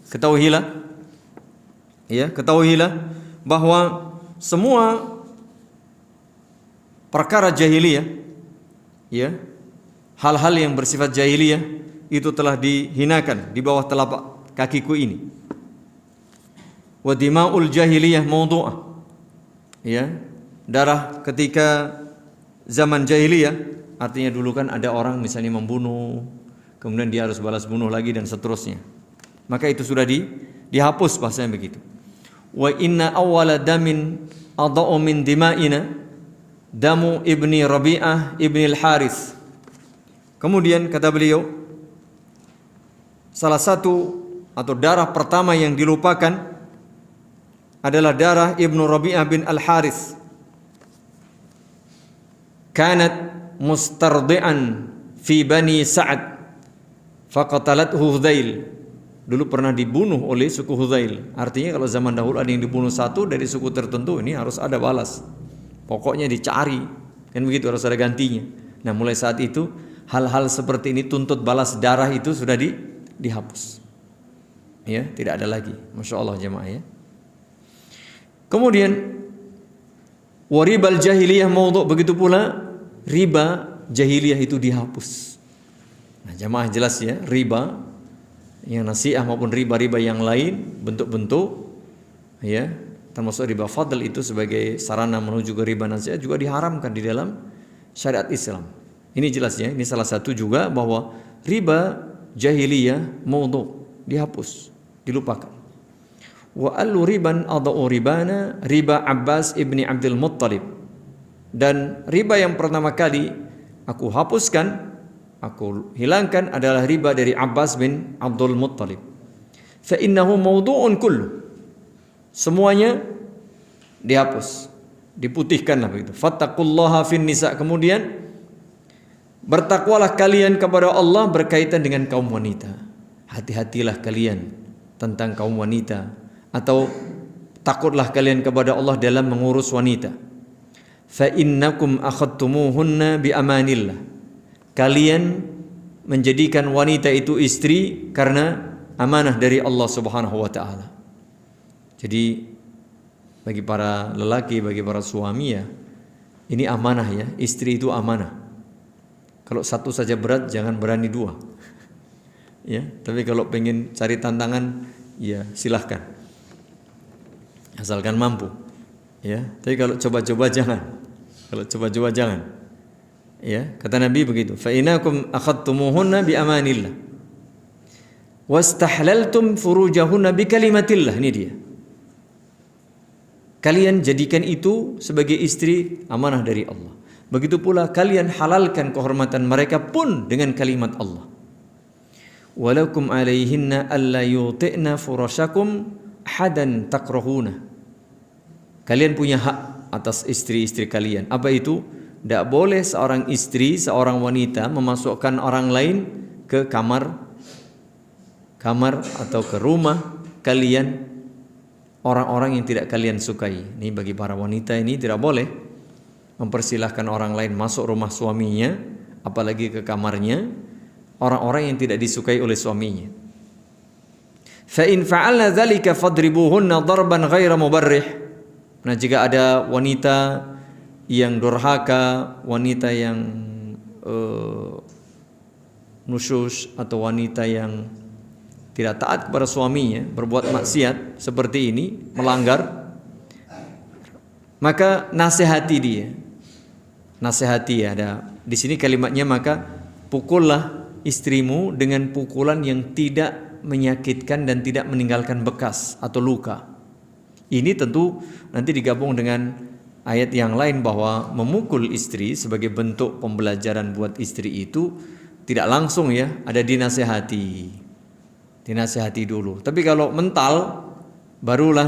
ketahuilah bahwa semua perkara jahiliyah, ya, hal-hal yang bersifat jahiliyah itu telah dihinakan di bawah telapak kakiku ini. Wa dima'ul jahiliyah mawdu'ah, ya, darah ketika zaman jahiliyah, artinya dulu kan ada orang misalnya membunuh, kemudian dia harus balas bunuh lagi dan seterusnya. Maka itu sudah dihapus bahasanya begitu. Wa inna awwala damin adha'u min dima'ina damu ibni Rabi'ah ibni al-Harith. Kemudian kata beliau, salah satu atau darah pertama yang dilupakan adalah darah Ibnu Rabi'ah bin Al-Harith. kanat mustardi'an fi Bani Sa'ad faqatalathu Hudzail. Dulu pernah dibunuh oleh suku Hudzail. Artinya kalau zaman dahulu ada yang dibunuh satu dari suku tertentu, ini harus ada balas. Pokoknya dicari, kan begitu, harus ada gantinya. Nah, mulai saat itu hal-hal seperti ini, tuntut balas darah itu sudah dihapus. Ya, tidak ada lagi. Masya Allah jemaah ya. Kemudian waribal jahiliyah maudhu', begitu pula riba jahiliyah itu dihapus. Nah, jemaah jelas ya, riba yang nasiah maupun riba-riba yang lain bentuk-bentuk ya, termasuk riba fadl itu sebagai sarana menuju ke riba nasiah juga diharamkan di dalam syariat Islam. Ini jelas ya, ini salah satu juga bahwa riba jahiliyah maudhu' dihapus, dilupakan. Wa allu riban adau ribana riba Abbas ibni Abdul Muttalib. Dan riba yang pertama kali aku hapuskan, aku hilangkan adalah riba dari Abbas bin Abdul Muttalib. Fa innahu maudhu'un kullu. Semuanya dihapus, diputihkanlah begitu. Fattaqullaha fin nisa. Kemudian bertakwalah kalian kepada Allah berkaitan dengan kaum wanita. Hati-hatilah kalian tentang kaum wanita, atau takutlah kalian kepada Allah dalam mengurus wanita. Fa innakum akhadtumuhunna bi amanillah. Kalian menjadikan wanita itu istri karena amanah dari Allah Subhanahu wa taala. Jadi bagi para lelaki, bagi para suami ya, ini amanah ya, istri itu amanah. Kalau satu saja berat, jangan berani dua. Ya, tapi kalau pengen cari tantangan, ya silahkan. Asalkan mampu. Ya, tapi kalau coba-coba jangan. Kalau coba-coba jangan. Ya, kata Nabi begitu. Fa inakum akhadtumuhunna bi amanillah. Wastahlaltum furujahunna bi kalimatillah. Ini dia. Kalian jadikan itu sebagai istri amanah dari Allah. Begitu pula kalian halalkan kehormatan mereka pun dengan kalimat Allah. Walakum alaihinna alla yuti'na furashakum hadan takrahuna. Kalian punya hak atas istri-istri kalian. Apa itu? Tidak boleh seorang istri, seorang wanita memasukkan orang lain ke kamar atau ke rumah kalian, orang-orang yang tidak kalian sukai. Ini bagi para wanita ini tidak boleh mempersilahkan orang lain masuk rumah suaminya, apalagi ke kamarnya, orang-orang yang tidak disukai oleh suaminya. Fa in fa'alna dzalika fadribuhunna darban ghaira mubarrih. Nah, jika ada wanita yang durhaka, wanita yang nusyus, atau wanita yang tidak taat kepada suaminya, berbuat maksiat seperti ini, melanggar, maka nasihati dia. Nasihati, ada di sini kalimatnya, maka pukullah istrimu dengan pukulan yang tidak menyakitkan dan tidak meninggalkan bekas atau luka. Ini tentu nanti digabung dengan ayat yang lain bahwa memukul istri sebagai bentuk pembelajaran buat istri itu tidak langsung ya, ada dinasehati. Dinasehati dulu. Tapi kalau mental barulah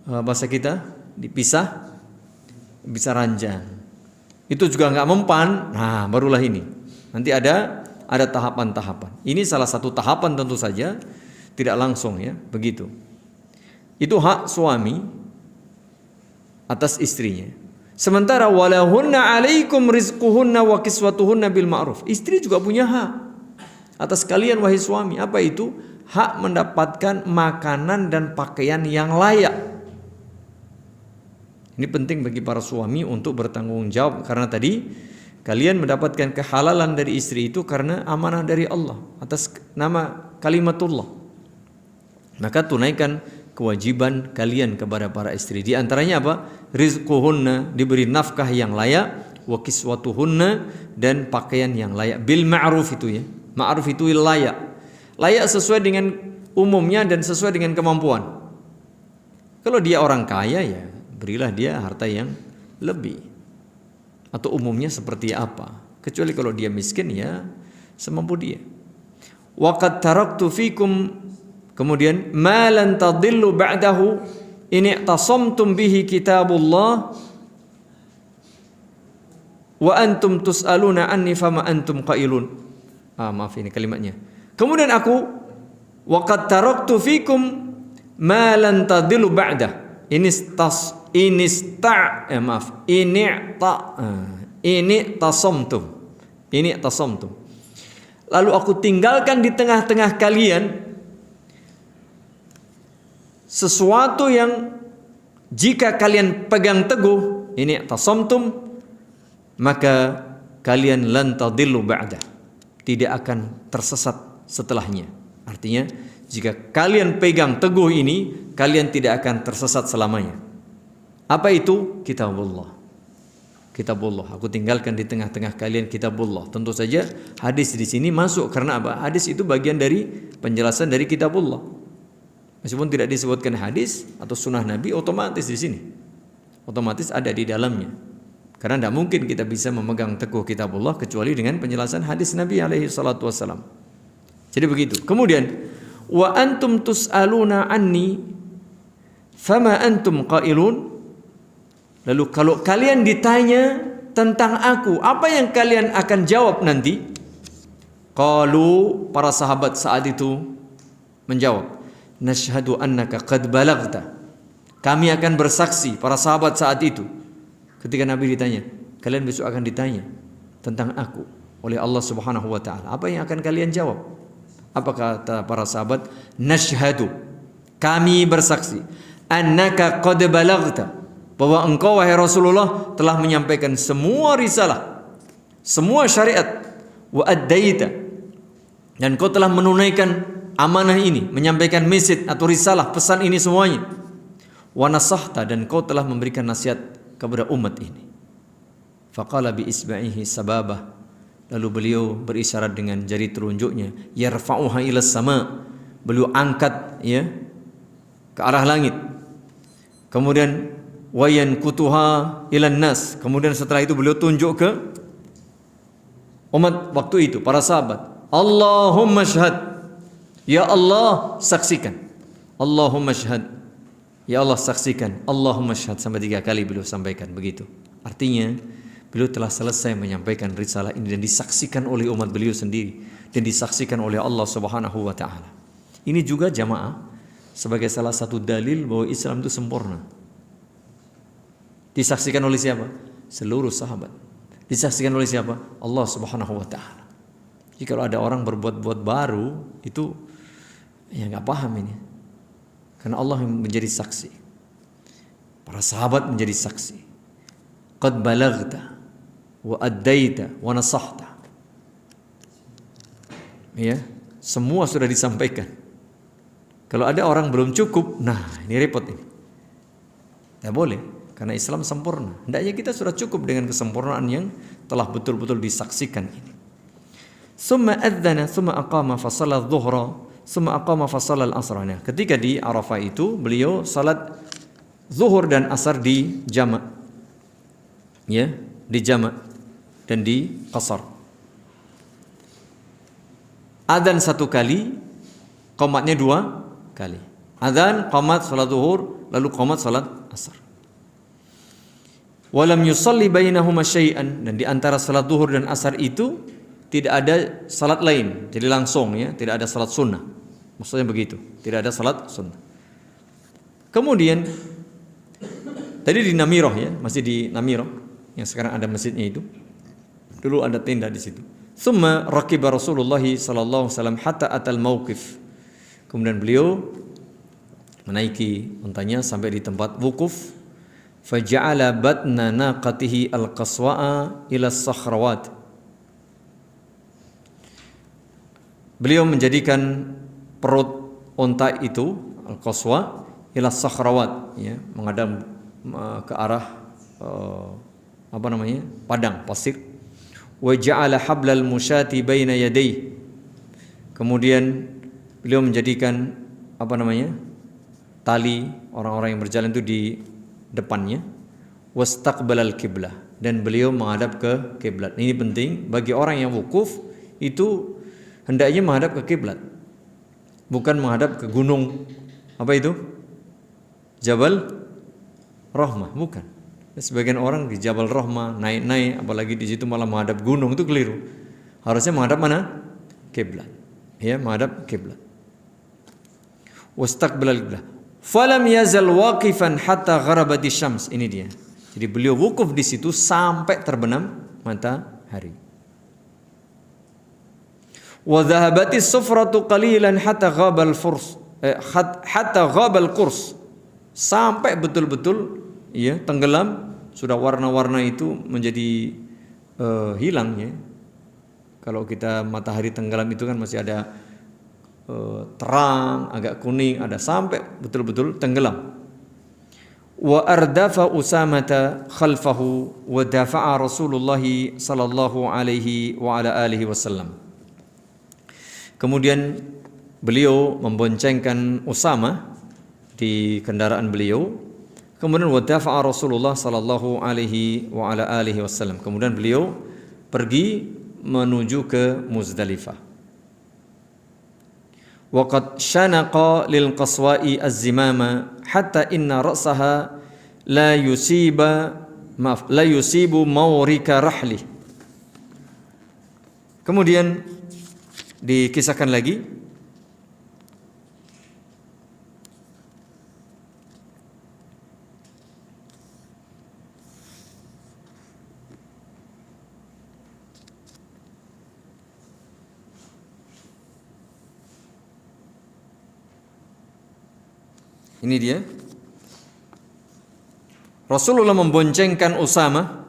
bahasa kita dipisah, bisa ranjang. Itu juga nggak mempan. Nah, barulah ini. Nanti ada tahapan-tahapan. Ini salah satu tahapan tentu saja, tidak langsung ya, begitu. Itu hak suami atas istrinya. Sementara walahunna alaikum rizquhunna wa kiswatuhunna bil ma'ruf. Istri juga punya hak atas kalian wahai suami. Apa itu? Hak mendapatkan makanan dan pakaian yang layak. Ini penting bagi para suami untuk bertanggung jawab, karena tadi kalian mendapatkan kehalalan dari istri itu karena amanah dari Allah atas nama kalimatullah. Maka tunaikan kewajiban kalian kepada para istri. Di antaranya apa? Rizquhunna, diberi nafkah yang layak, wa kiswatuhunna, dan pakaian yang layak. Bil ma'ruf itu ya. Ma'ruf itu layak. Layak sesuai dengan umumnya dan sesuai dengan kemampuan. Kalau dia orang kaya ya berilah dia harta yang lebih. Atau umumnya seperti apa. Kecuali kalau dia miskin ya semampu dia. Wa qad taraktu fikum, kemudian ma lan tadillu ba'dahu in i'tasamtum bihi kitabullah wa antum tus'aluna anni fama antum qailun. Maaf ini kalimatnya. Kemudian aku wa qad taraktu fikum ma lan tadillu ba'da. Ini tasamtum. Lalu aku tinggalkan di tengah-tengah kalian sesuatu yang jika kalian pegang teguh, ini tasamtum, maka kalian lan tadillu ba'da, tidak akan tersesat setelahnya. Artinya jika kalian pegang teguh ini, kalian tidak akan tersesat selamanya. Apa itu? Kitabullah. Kitabullah. Aku tinggalkan di tengah-tengah kalian kitabullah. Tentu saja hadis di sini masuk karena apa? Hadis itu bagian dari penjelasan dari kitabullah. Meskipun tidak disebutkan hadis atau sunnah Nabi, otomatis di sini. Otomatis ada di dalamnya. Karena tidak mungkin kita bisa memegang teguh kitabullah kecuali dengan penjelasan hadis Nabi alaihi salatu wassalam. Jadi begitu. Kemudian wa antum tus'aluna anni fama antum qailun. Lalu kalau kalian ditanya tentang aku, apa yang kalian akan jawab nanti? Qalu, para sahabat saat itu menjawab, nashhadu annaka qad balaghta. Kami akan bersaksi, para sahabat saat itu, ketika Nabi ditanya, kalian besok akan ditanya tentang aku oleh Allah Subhanahu wa taala. Apa yang akan kalian jawab? Apa kata para sahabat? Nashhadu, kami bersaksi, annaka qad balaghta, bahwa engkau wahai Rasulullah telah menyampaikan semua risalah, semua syariat, wa addaita, dan kau telah menunaikan amanah ini, menyampaikan message atau risalah, pesan ini semuanya. Wa nasahta, dan kau telah memberikan nasihat kepada umat ini. Faqala bi isba'ihi sababah, lalu beliau berisyarat dengan jari telunjuknya, yarfa'uha ilas sama, beliau angkat ya ke arah langit. Kemudian wayan kutuha ilan nas, kemudian setelah itu beliau tunjuk ke umat waktu itu, para sahabat. Allahumma syahad, ya Allah saksikan. Allahumma syahad, ya Allah saksikan. Allahumma syahad, sampai 3 kali beliau sampaikan begitu. Artinya beliau telah selesai menyampaikan risalah ini dan disaksikan oleh umat beliau sendiri dan disaksikan oleh Allah Subhanahu wa taala. Ini juga jamaah sebagai salah satu dalil bahwa Islam itu sempurna. Disaksikan oleh siapa? Seluruh sahabat. Disaksikan oleh siapa? Allah Subhanahu wa taala. Jika ada orang berbuat-buat baru, itu ya enggak paham ini. Karena Allah yang menjadi saksi. Para sahabat menjadi saksi. Qad balaghta wa addaita wa nasahta. Ya, semua sudah disampaikan. Kalau ada orang belum cukup, nah ini repot ini. Tidak boleh, karena Islam sempurna. Hendaknya kita sudah cukup dengan kesempurnaan yang telah betul-betul disaksikan ini. Summa adzana summa aqama fa shalla adh-dhuhra summa aqama fa shalla al-'asra. Ketika di Arafah itu beliau salat zuhur dan asar di jamak. Ya, di jamak dan di qasar. Adzan 1 kali, qomatnya 2 kali. Adzan, qomat salat zuhur, lalu qomat salat asar. Walam yusalli bainahuma syai'an, dan di antara salat zuhur dan asar itu tidak ada salat lain. Jadi langsung ya, tidak ada salat sunnah. Maksudnya begitu, tidak ada salat sunnah. Kemudian tadi di Namirah ya, masih di Namirah yang sekarang ada masjidnya itu. Dulu ada tenda di situ. Summa raqiba Rasulullah sallallahu alaihi wasallam hatta atal mauqif. Kemudian beliau menaiki untanya sampai di tempat wukuf. Faja'ala batna naqatihi al-qaswa'a ila as-sakhrawat. Beliau menjadikan perut unta itu al-qaswa ila as-sakhrawat, ya, menghadap ke arah padang pasir. Wa ja'ala hablal musyati baina yadayhi. Kemudian beliau menjadikan tali orang-orang yang berjalan itu di depannya. Wastaqbalal qiblah, dan beliau menghadap ke kiblat. Ini penting bagi orang yang wukuf, itu hendaknya menghadap ke kiblat, bukan menghadap ke gunung Jabal Rahmah, bukan. Sebagian orang di Jabal Rahmah naik-naik, apalagi di situ malah menghadap gunung, itu keliru. Harusnya menghadap mana? Kiblat. Ya, menghadap kiblat. Wastaqbalal qiblah. Falam yazal waqifan hatta gharabati syams. Ini dia. Jadi beliau wukuf di situ sampai terbenam matahari. Wa dhahabati sufratu qalilan hatta ghabal furs. Hatta ghabal qurs. Sampai betul-betul ya tenggelam, sudah warna-warna itu menjadi hilang ya. Kalau kita matahari tenggelam itu kan masih ada terang, agak kuning, ada sampai betul-betul tenggelam. Wa ardafa Usamata khalfahu wa dafa'a Rasulullah sallallahu alaihi wa ala alihi wasallam. Kemudian beliau memboncengkan Usama di kendaraan beliau. Kemudian wa dafa'a Rasulullah sallallahu alaihi wa ala alihi wasallam. Kemudian beliau pergi menuju ke Muzdalifah. Waqad syanaqa lil qaswa'i az-zimama hatta inna ra'saha la yusibu mawrika rahli. Kemudian dikisahkan lagi ini dia. Rasulullah memboncengkan Usama.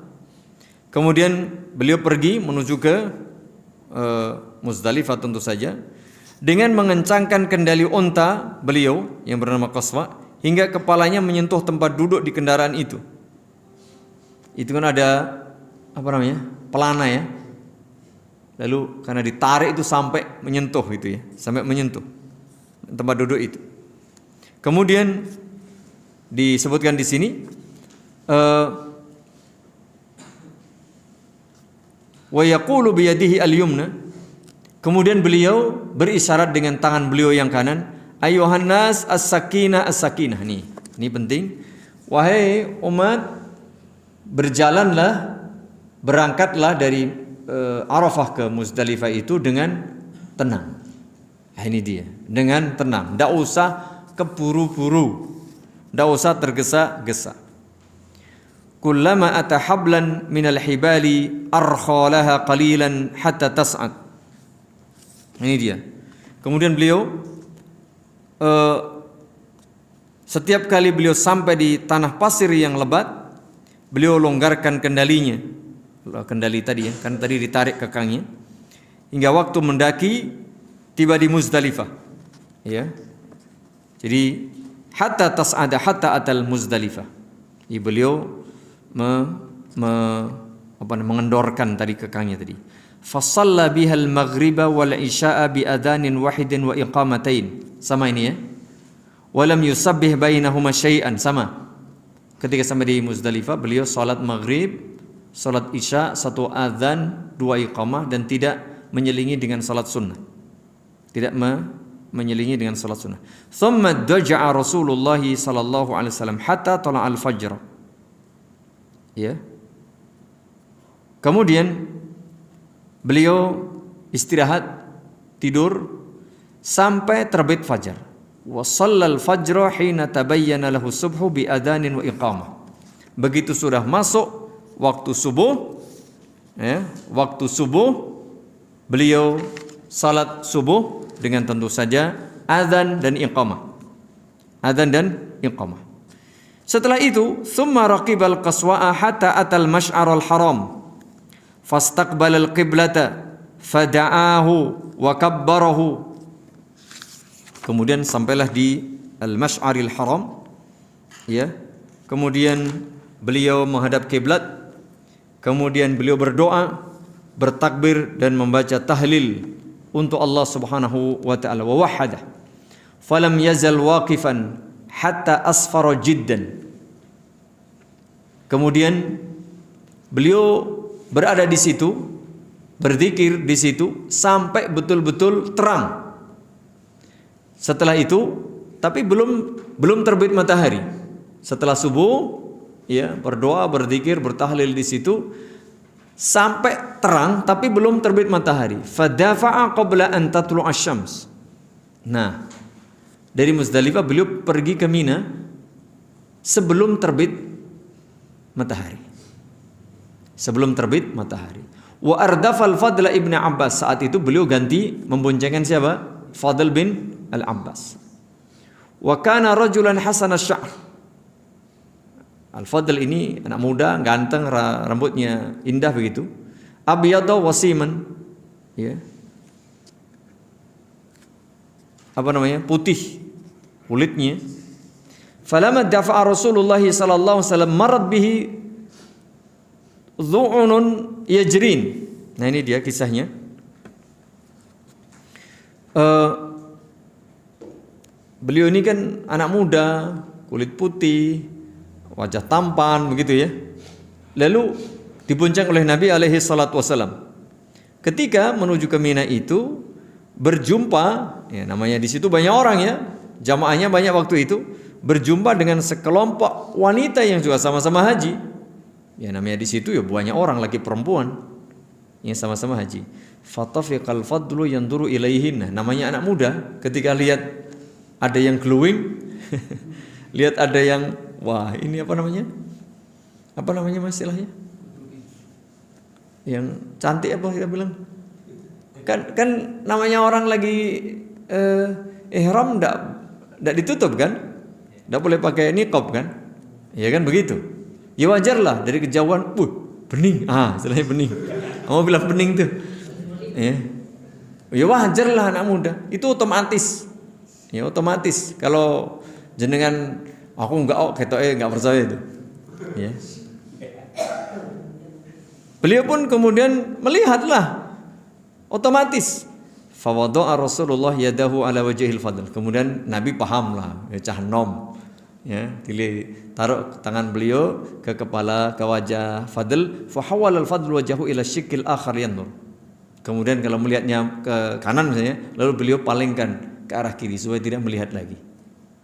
Kemudian beliau pergi menuju ke Muzdalifah tentu saja dengan mengencangkan kendali unta beliau yang bernama Qaswa hingga kepalanya menyentuh tempat duduk di kendaraan itu. Itu kan ada apa namanya? Pelana ya. Lalu karena ditarik itu sampai menyentuh itu ya, sampai menyentuh tempat duduk itu. Kemudian disebutkan di sini wa yaqulu bi yadihi al-yumna. Kemudian beliau berisyarat dengan tangan beliau yang kanan, ayuhan nas as-sakinah as-sakinah. Ini penting. Wahai umat, berjalanlah, berangkatlah dari Arafah ke Muzdalifah itu dengan tenang. Ini dia, dengan tenang. Tidak usah keburu-buru, tidak usah tergesa-gesa. Kullama ata hablan minal hibali arkhalaha qalilan hatta tas'ad. Ini dia. Kemudian beliau setiap kali beliau sampai di tanah pasir yang lebat, beliau longgarkan kendalinya. Kendali tadi ya, kan tadi ditarik kekangnya hingga waktu mendaki tiba di Muzdalifah. Ya. Jadi hatta tas'ada hatta atal Muzdalifah. Jadi beliau mengendorkan tadi kekangnya tadi. Fasalla bihal maghriba wal isya'a bi adhanin wahidin wa iqamatain. Sama ini ya. Walam yusabbih bainahuma syai'an, sama. Ketika sampai di Muzdalifah beliau salat maghrib, salat isya, satu adzan, dua iqamah dan tidak menyelingi dengan salat sunnah. Tidak menyelingi dengan salat sunnah. Thumma daja'a Rasulullah sallallahu alaihi wasallam hatta tala'al fajr. Ya. Kemudian beliau istirahat, tidur sampai terbit fajar. Wa shallal fajra hina tabayyana lahu subhu bi adzanin wa iqamah. Begitu sudah masuk waktu subuh, ya, waktu subuh beliau salat subuh dengan tentu saja adzan dan iqamah. Adzan dan iqamah. Setelah itu, thumma raqibal qaswa'a hatta atal masy'arul haram. Fastaqbalal qiblata fada'ahu wa kabbarahu. Kemudian sampailah di al-masy'aril haram, ya. Kemudian beliau menghadap kiblat. Kemudian beliau berdoa, bertakbir dan membaca tahlil untuk Allah Subhanahu wa taala wa wahada. Falam yazal waqifan hatta asfara jiddan. Kemudian beliau berada di situ, berzikir di situ sampai betul-betul terang. Setelah itu, tapi belum terbit matahari. Setelah subuh ya, berdoa, berzikir, bertahlil di situ sampai terang tapi belum terbit matahari. Fadafa'a qabla an tatlu'a syams. Nah, dari Muzdalifah beliau pergi ke Mina sebelum terbit matahari. Sebelum terbit matahari. Wa ardafal Fadl ibn Abbas. Saat itu beliau ganti memboncengkan siapa? Fadl bin Al-Abbas. Wa kana rajulan hasan asy-sya'r. Al-Fadl ini anak muda, ganteng, rambutnya indah begitu. Abyadha wasiman, ya. Apa namanya? Putih kulitnya. Falamma dafa'a Rasulullah sallallahu alaihi wasallam marad bihi dhu'unun yajrin. Nah, ini dia kisahnya. Beliau ini kan anak muda, kulit putih, wajah tampan begitu ya. Lalu dibonceng oleh Nabi alaihi salatu wasallam. Ketika menuju ke Mina itu berjumpa, ya namanya di situ banyak orang ya, jamaahnya banyak waktu itu, berjumpa dengan sekelompok wanita yang juga sama-sama haji. Ya namanya di situ ya banyak orang laki perempuan yang sama-sama haji. Fatafiqal fadlu yanduru ilaihin. Namanya anak muda, ketika lihat ada yang glowing, lihat ada yang wah ini apa namanya? Apa namanya mas istilahnya? Yang cantik apa kita bilang? Kan namanya orang lagi ihram enggak ditutup kan? Enggak boleh pakai niqab kan? Ya kan begitu. Ya wajar lah dari kejauhan, bening. Istilahnya bening. Kamu bilang bening tuh. Ya wajar lah anak muda. Itu otomatis. Ya otomatis. Kalau jenengan aku enggak percaya itu. Ya. Beliau pun kemudian melihatlah otomatis. Fawadha'a Rasulullah yadahu ala wajhil Fadl. Kemudian Nabi pahamlah, ya cah nom. Ya, taruh tangan beliau ke kepala, ke wajah Fadl. Fa hawala al-Fadl wajhahu ila syiqqil akhar yandur. Kemudian kalau melihatnya ke kanan misalnya, lalu beliau palingkan ke arah kiri supaya tidak melihat lagi.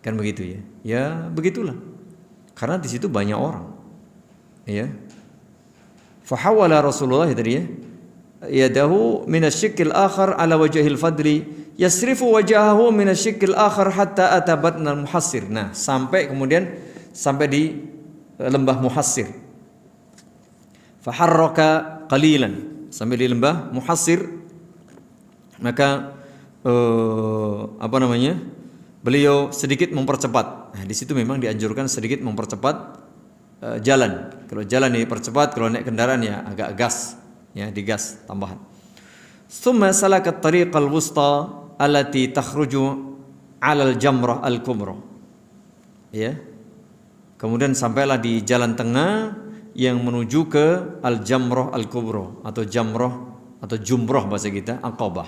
Kan begitu ya. Ya, begitulah. Karena di situ banyak orang. Ya. Fa hawala Rasulullah tadi ya. Yadahu min asy-syiqqil akhar ala wajhil Fadli yasrifu wajahahu min asy-syiqqil akhar hatta atabatna al-muhassir. Nah, sampai di lembah Muhassir. Fa harraka qalilan, sampai di lembah Muhassir. Maka beliau sedikit mempercepat. Nah, di situ memang dianjurkan sedikit mempercepat jalan. Kalau jalan dipercepat, kalau naik kendaraan ya agak gas. Ya, digas tambahan. Tsumma salakat tariqal wusta allati takhruju 'ala al-jamrah al-kubra. Ya. Kemudian sampailah di jalan tengah yang menuju ke al-jamrah al-kubra atau jamrah atau jumrah bahasa kita, Aqabah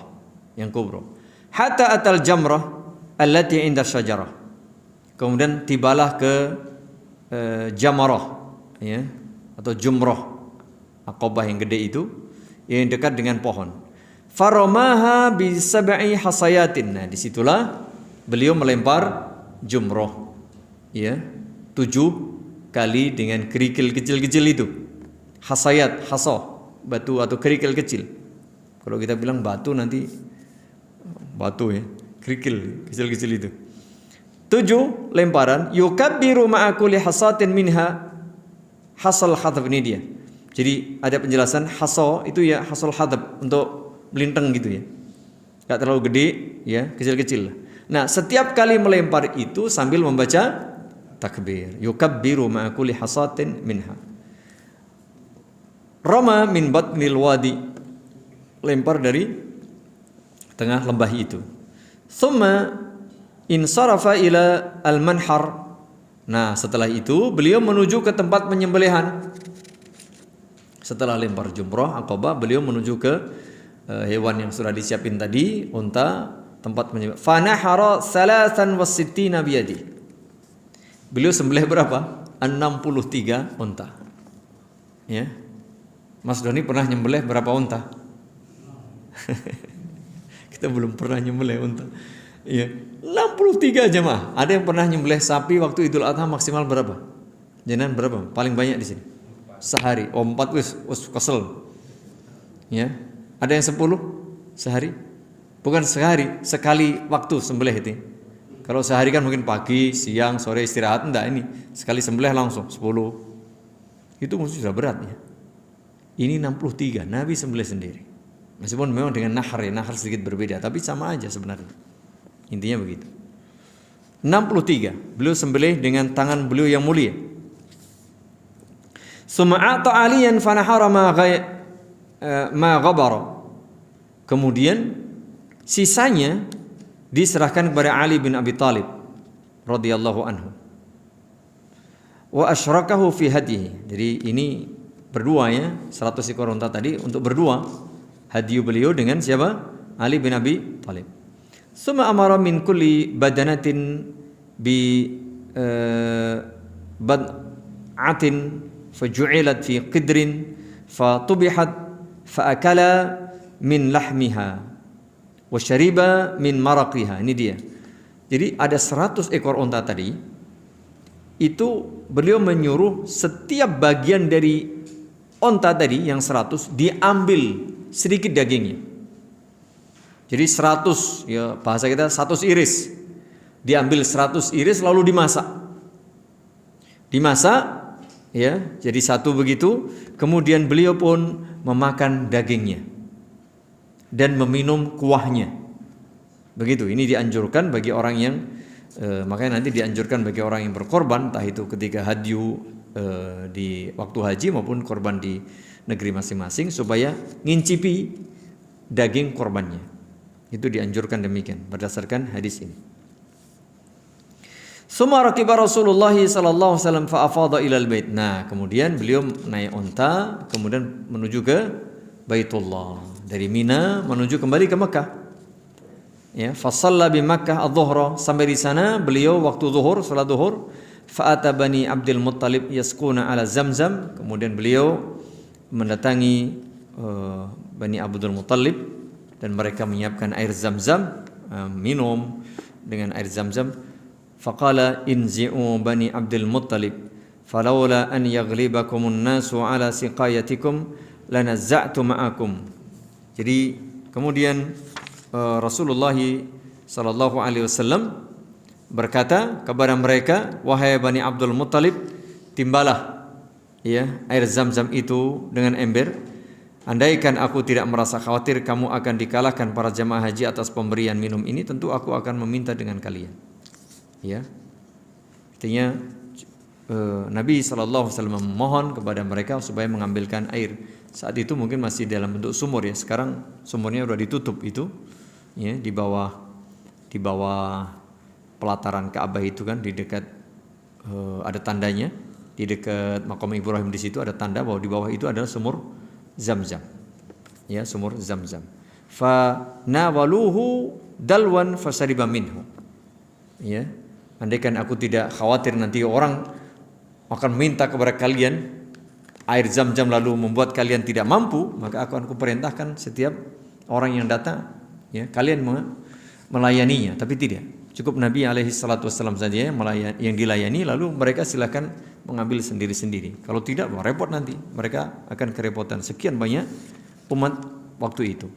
yang kubra. Hatta atal jamrah allati 'inda syajarah. Kemudian tibalah ke jamarah ya atau jumrah Aqabah yang gede itu yang dekat dengan pohon. Faramaha bi sab'i hasayatin. Nah, disitulah beliau melempar jumrah. Ya, 7 kali dengan kerikil kecil-kecil itu. Hasayat, hasa, batu atau kerikil kecil. Kalau kita bilang batu nanti batu ya, kerikil kecil-kecil itu. 7 lemparan, yukabbiru ma'a kulli hasatin minha hasal hadab, ini dia. Jadi ada penjelasan haso itu ya hasal hadab untuk melintang gitu ya. Enggak terlalu gede ya, kecil-kecil. Nah, setiap kali melempar itu sambil membaca takbir. Yukabbiru ma'a kulli hasatin minha. Rama min batnil wadi. Lempar dari tengah lembah itu. Tsumma insarafa ila al-manhar. Nah, setelah itu beliau menuju ke tempat penyembelihan. Setelah lempar jumrah Aqabah, beliau menuju ke hewan yang sudah disiapin tadi, unta, tempat penyembelihan. Fanahara 63 biyadi. Beliau sembelih berapa? 63 unta. Ya. Mas Doni pernah nyembelih berapa unta? Kita belum pernah nyembelih unta. Iya, 63 aja mah. Ada yang pernah nyembelih sapi waktu Idul Adha maksimal berapa? Jenengan berapa? Paling banyak di sini. Sehari. Oh 4 wis kesel. Ya. Ada yang 10 sehari? Bukan sehari, sekali waktu sembelih itu. Kalau sehari kan mungkin pagi, siang, sore istirahat, enggak ini. Sekali sembelih langsung 10. Itu mesti sudah berat ya. Ini 63, Nabi sembelih sendiri. Meskipun memang dengan nahar ya, nahar sedikit berbeda, tapi sama aja sebenarnya. Intinya begitu. 63, beliau sembelih dengan tangan beliau yang mulia. Suma'ata aliyan fanahara ma ghabara. Kemudian sisanya diserahkan kepada Ali bin Abi Thalib radhiyallahu anhu. Wa asyrakahu fi hadihi. Jadi ini berdua ya, 100 ekor unta tadi untuk berdua. Hadiah beliau dengan siapa? Ali bin Abi Thalib. Summa amara min kulli badanatin bi bad'atin faju'ilat fi qidrin fatubihat faakala min lahmiha wa syariba min maraqiha. Ini dia. Jadi ada 100 ekor unta tadi. Itu beliau menyuruh setiap bagian dari unta tadi yang 100 diambil sedikit dagingnya. Jadi 100 ya bahasa kita 100 iris. Diambil 100 iris lalu dimasak. Dimasak ya, jadi satu begitu, kemudian beliau pun memakan dagingnya dan meminum kuahnya. Begitu, ini dianjurkan bagi orang yang makanya nanti dianjurkan bagi orang yang berkorban, entah itu ketika hadyu di waktu haji maupun korban di negeri masing-masing, supaya ngincipi daging korbannya. Itu dianjurkan demikian berdasarkan hadis ini. Summa raqiba Rasulullah sallallahu alaihi wasallam fa afadha ila al-bait. Nah, kemudian beliau naik unta kemudian menuju ke Baitullah. Dari Mina menuju kembali ke Mekah. Ya, fa shalla bi Makkah adh-dhuhra. Sampai di sana beliau waktu zuhur, salat zuhur, fa ata Bani Abdul Muttalib yasquna ala Zamzam. Kemudian beliau mendatangi Bani Abdul Muttalib dan mereka menyiapkan air Zamzam, minum dengan air Zamzam. Faqala inzi'u Bani Abdul Muttalib falawla an yaghlibakumun nasu ala siqayatikum lanazza'tu ma'akum. Jadi kemudian Rasulullah sallallahu alaihi wasallam berkata kepada mereka, wahai Bani Abdul Muttalib, timbalah ya air Zamzam itu dengan ember. Andaikan aku tidak merasa khawatir kamu akan dikalahkan para jamaah haji atas pemberian minum ini, tentu aku akan meminta dengan kalian. Ya, artinya Nabi SAW memohon kepada mereka supaya mengambilkan air. Saat itu mungkin masih dalam bentuk sumur ya. Sekarang sumurnya sudah ditutup itu, ya di bawah pelataran Ka'bah itu kan di dekat ada tandanya di dekat makam Ibrahim, di situ ada tanda bahwa di bawah itu adalah sumur Zamzam. Ya, sumur Zamzam. Fa nawaluhu dalwan fasariba minhu. Ya. Andaikan aku tidak khawatir nanti orang akan minta kepada kalian air Zamzam lalu membuat kalian tidak mampu, maka aku perintahkan setiap orang yang datang ya kalian melayaninya. Tapi tidak, cukup Nabi alaihi salatu wasallam saja yang dilayani, lalu mereka silakan mengambil sendiri-sendiri. Kalau tidak, repot nanti, mereka akan kerepotan. Sekian banyak umat waktu itu.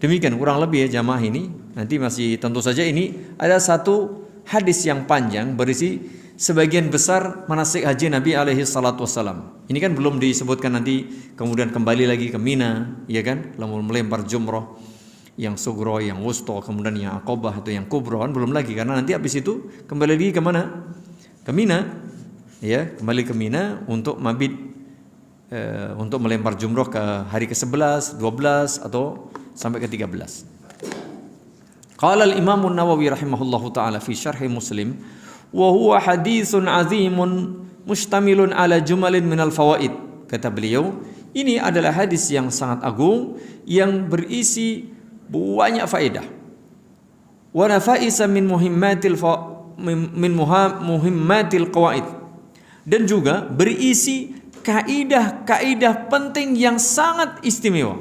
Demikian kurang lebih ya jamaah ini. Nanti masih tentu saja ini ada satu hadis yang panjang berisi sebagian besar manasik haji Nabi alaihi salatu wassalam. Ini kan belum disebutkan nanti kemudian kembali lagi ke Mina, ya kan, lalu melempar jumroh yang sugro, yang wusto, kemudian yang akobah atau yang kubro, kan belum lagi, karena nanti habis itu kembali lagi ke mana? Ke Mina, ya, kembali ke Mina untuk mabit, untuk melempar jumroh ke hari ke-11, 12 atau sampai ke-13. Qala al-Imam an-Nawawi rahimahullahu taala fi syarh Muslim, wa huwa haditsun azimun mustamilun ala jumalin minal fawaid. Kata beliau, ini adalah hadis yang sangat agung yang berisi banyak faedah. Wa nafaisa min muhimmatil qawaid. Dan juga berisi kaidah-kaidah penting yang sangat istimewa.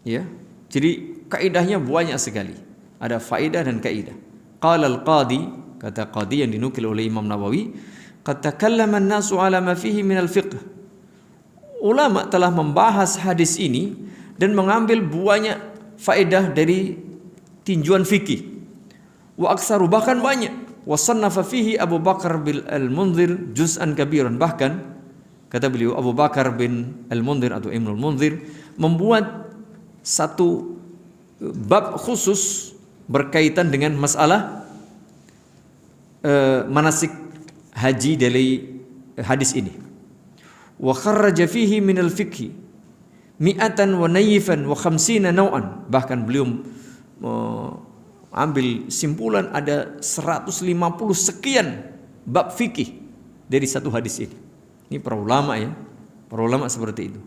Ya. Jadi kaidahnya banyak sekali. Ada faedah dan kaidah. Qala al-qadi, kata qadi yang dinukil oleh Imam Nawawi, qad takallama an-nasu ala ma fihi min al-fiqh. Ulama telah membahas hadis ini dan mengambil banyak faedah dari tinjuan fikih. Wa aktsaru, bahkan banyak. Wa sannafa fihi Abu Bakar bin Al-Munzir juz'an kabiran. Bahkan kata beliau, Abu Bakar bin Al-Munzir atau Ibnu Al-Munzir membuat satu bab khusus berkaitan dengan masalah manasik haji dari hadis ini. Wa kharraja fihi min al-fiqh mi'atan wa nayifan wa khamsina naw'an. Bahkan beliau ambil simpulan ada 150 sekian bab fikih dari satu hadis ini. Ini para ulama ya, para ulama seperti itu.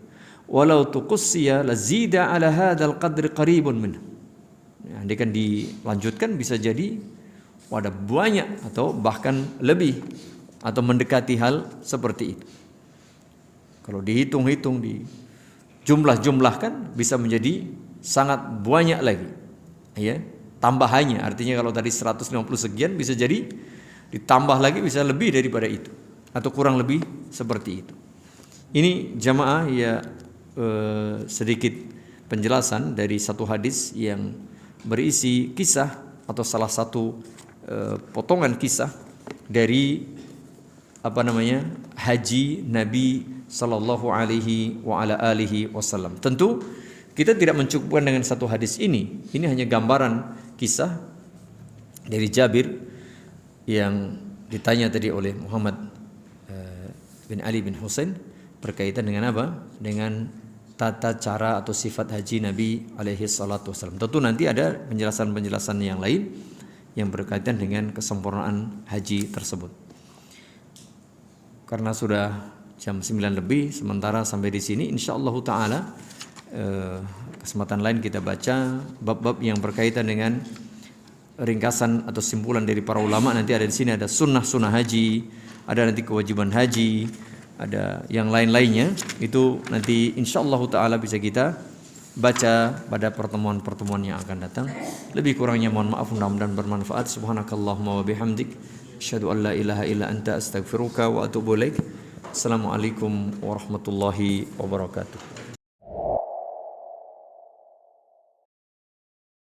Walau tuqussiya lazida ala hadzal qadri qaribun min. Ya, andaikan dilanjutkan bisa jadi ada banyak atau bahkan lebih atau mendekati hal seperti itu. Kalau dihitung-hitung, di jumlah-jumlahkan bisa menjadi sangat banyak lagi. Ya, tambahannya artinya kalau tadi 150 sekian bisa jadi ditambah lagi bisa lebih daripada itu atau kurang lebih seperti itu. Ini jamaah ya sedikit penjelasan dari satu hadis yang berisi kisah atau salah satu potongan kisah dari haji Nabi sallallahu alaihi wa ala alihi wasallam. Tentu kita tidak mencukupkan dengan satu hadis ini. Ini hanya gambaran kisah dari Jabir yang ditanya tadi oleh Muhammad bin Ali bin Husain berkaitan dengan apa? Dengan tata cara atau sifat haji Nabi alaihi salatu wasallam. Tentu nanti ada penjelasan-penjelasan yang lain yang berkaitan dengan kesempurnaan haji tersebut. Karena sudah jam 9 lebih, sementara sampai di sini insyaallah taala kesempatan lain kita baca bab-bab yang berkaitan dengan ringkasan atau simpulan dari para ulama. Nanti ada di sini ada sunnah haji, ada nanti kewajiban haji, ada yang lain-lainnya. Itu nanti insyaallah taala bisa kita baca pada pertemuan-pertemuan yang akan datang. Lebih kurangnya mohon maaf, mudah-mudahan bermanfaat. Subhanakallahumma wa bihamdik, asyhadu an la ilaha illa anta astaghfiruka wa atubu ilaik. Assalamualaikum warahmatullahi wabarakatuh.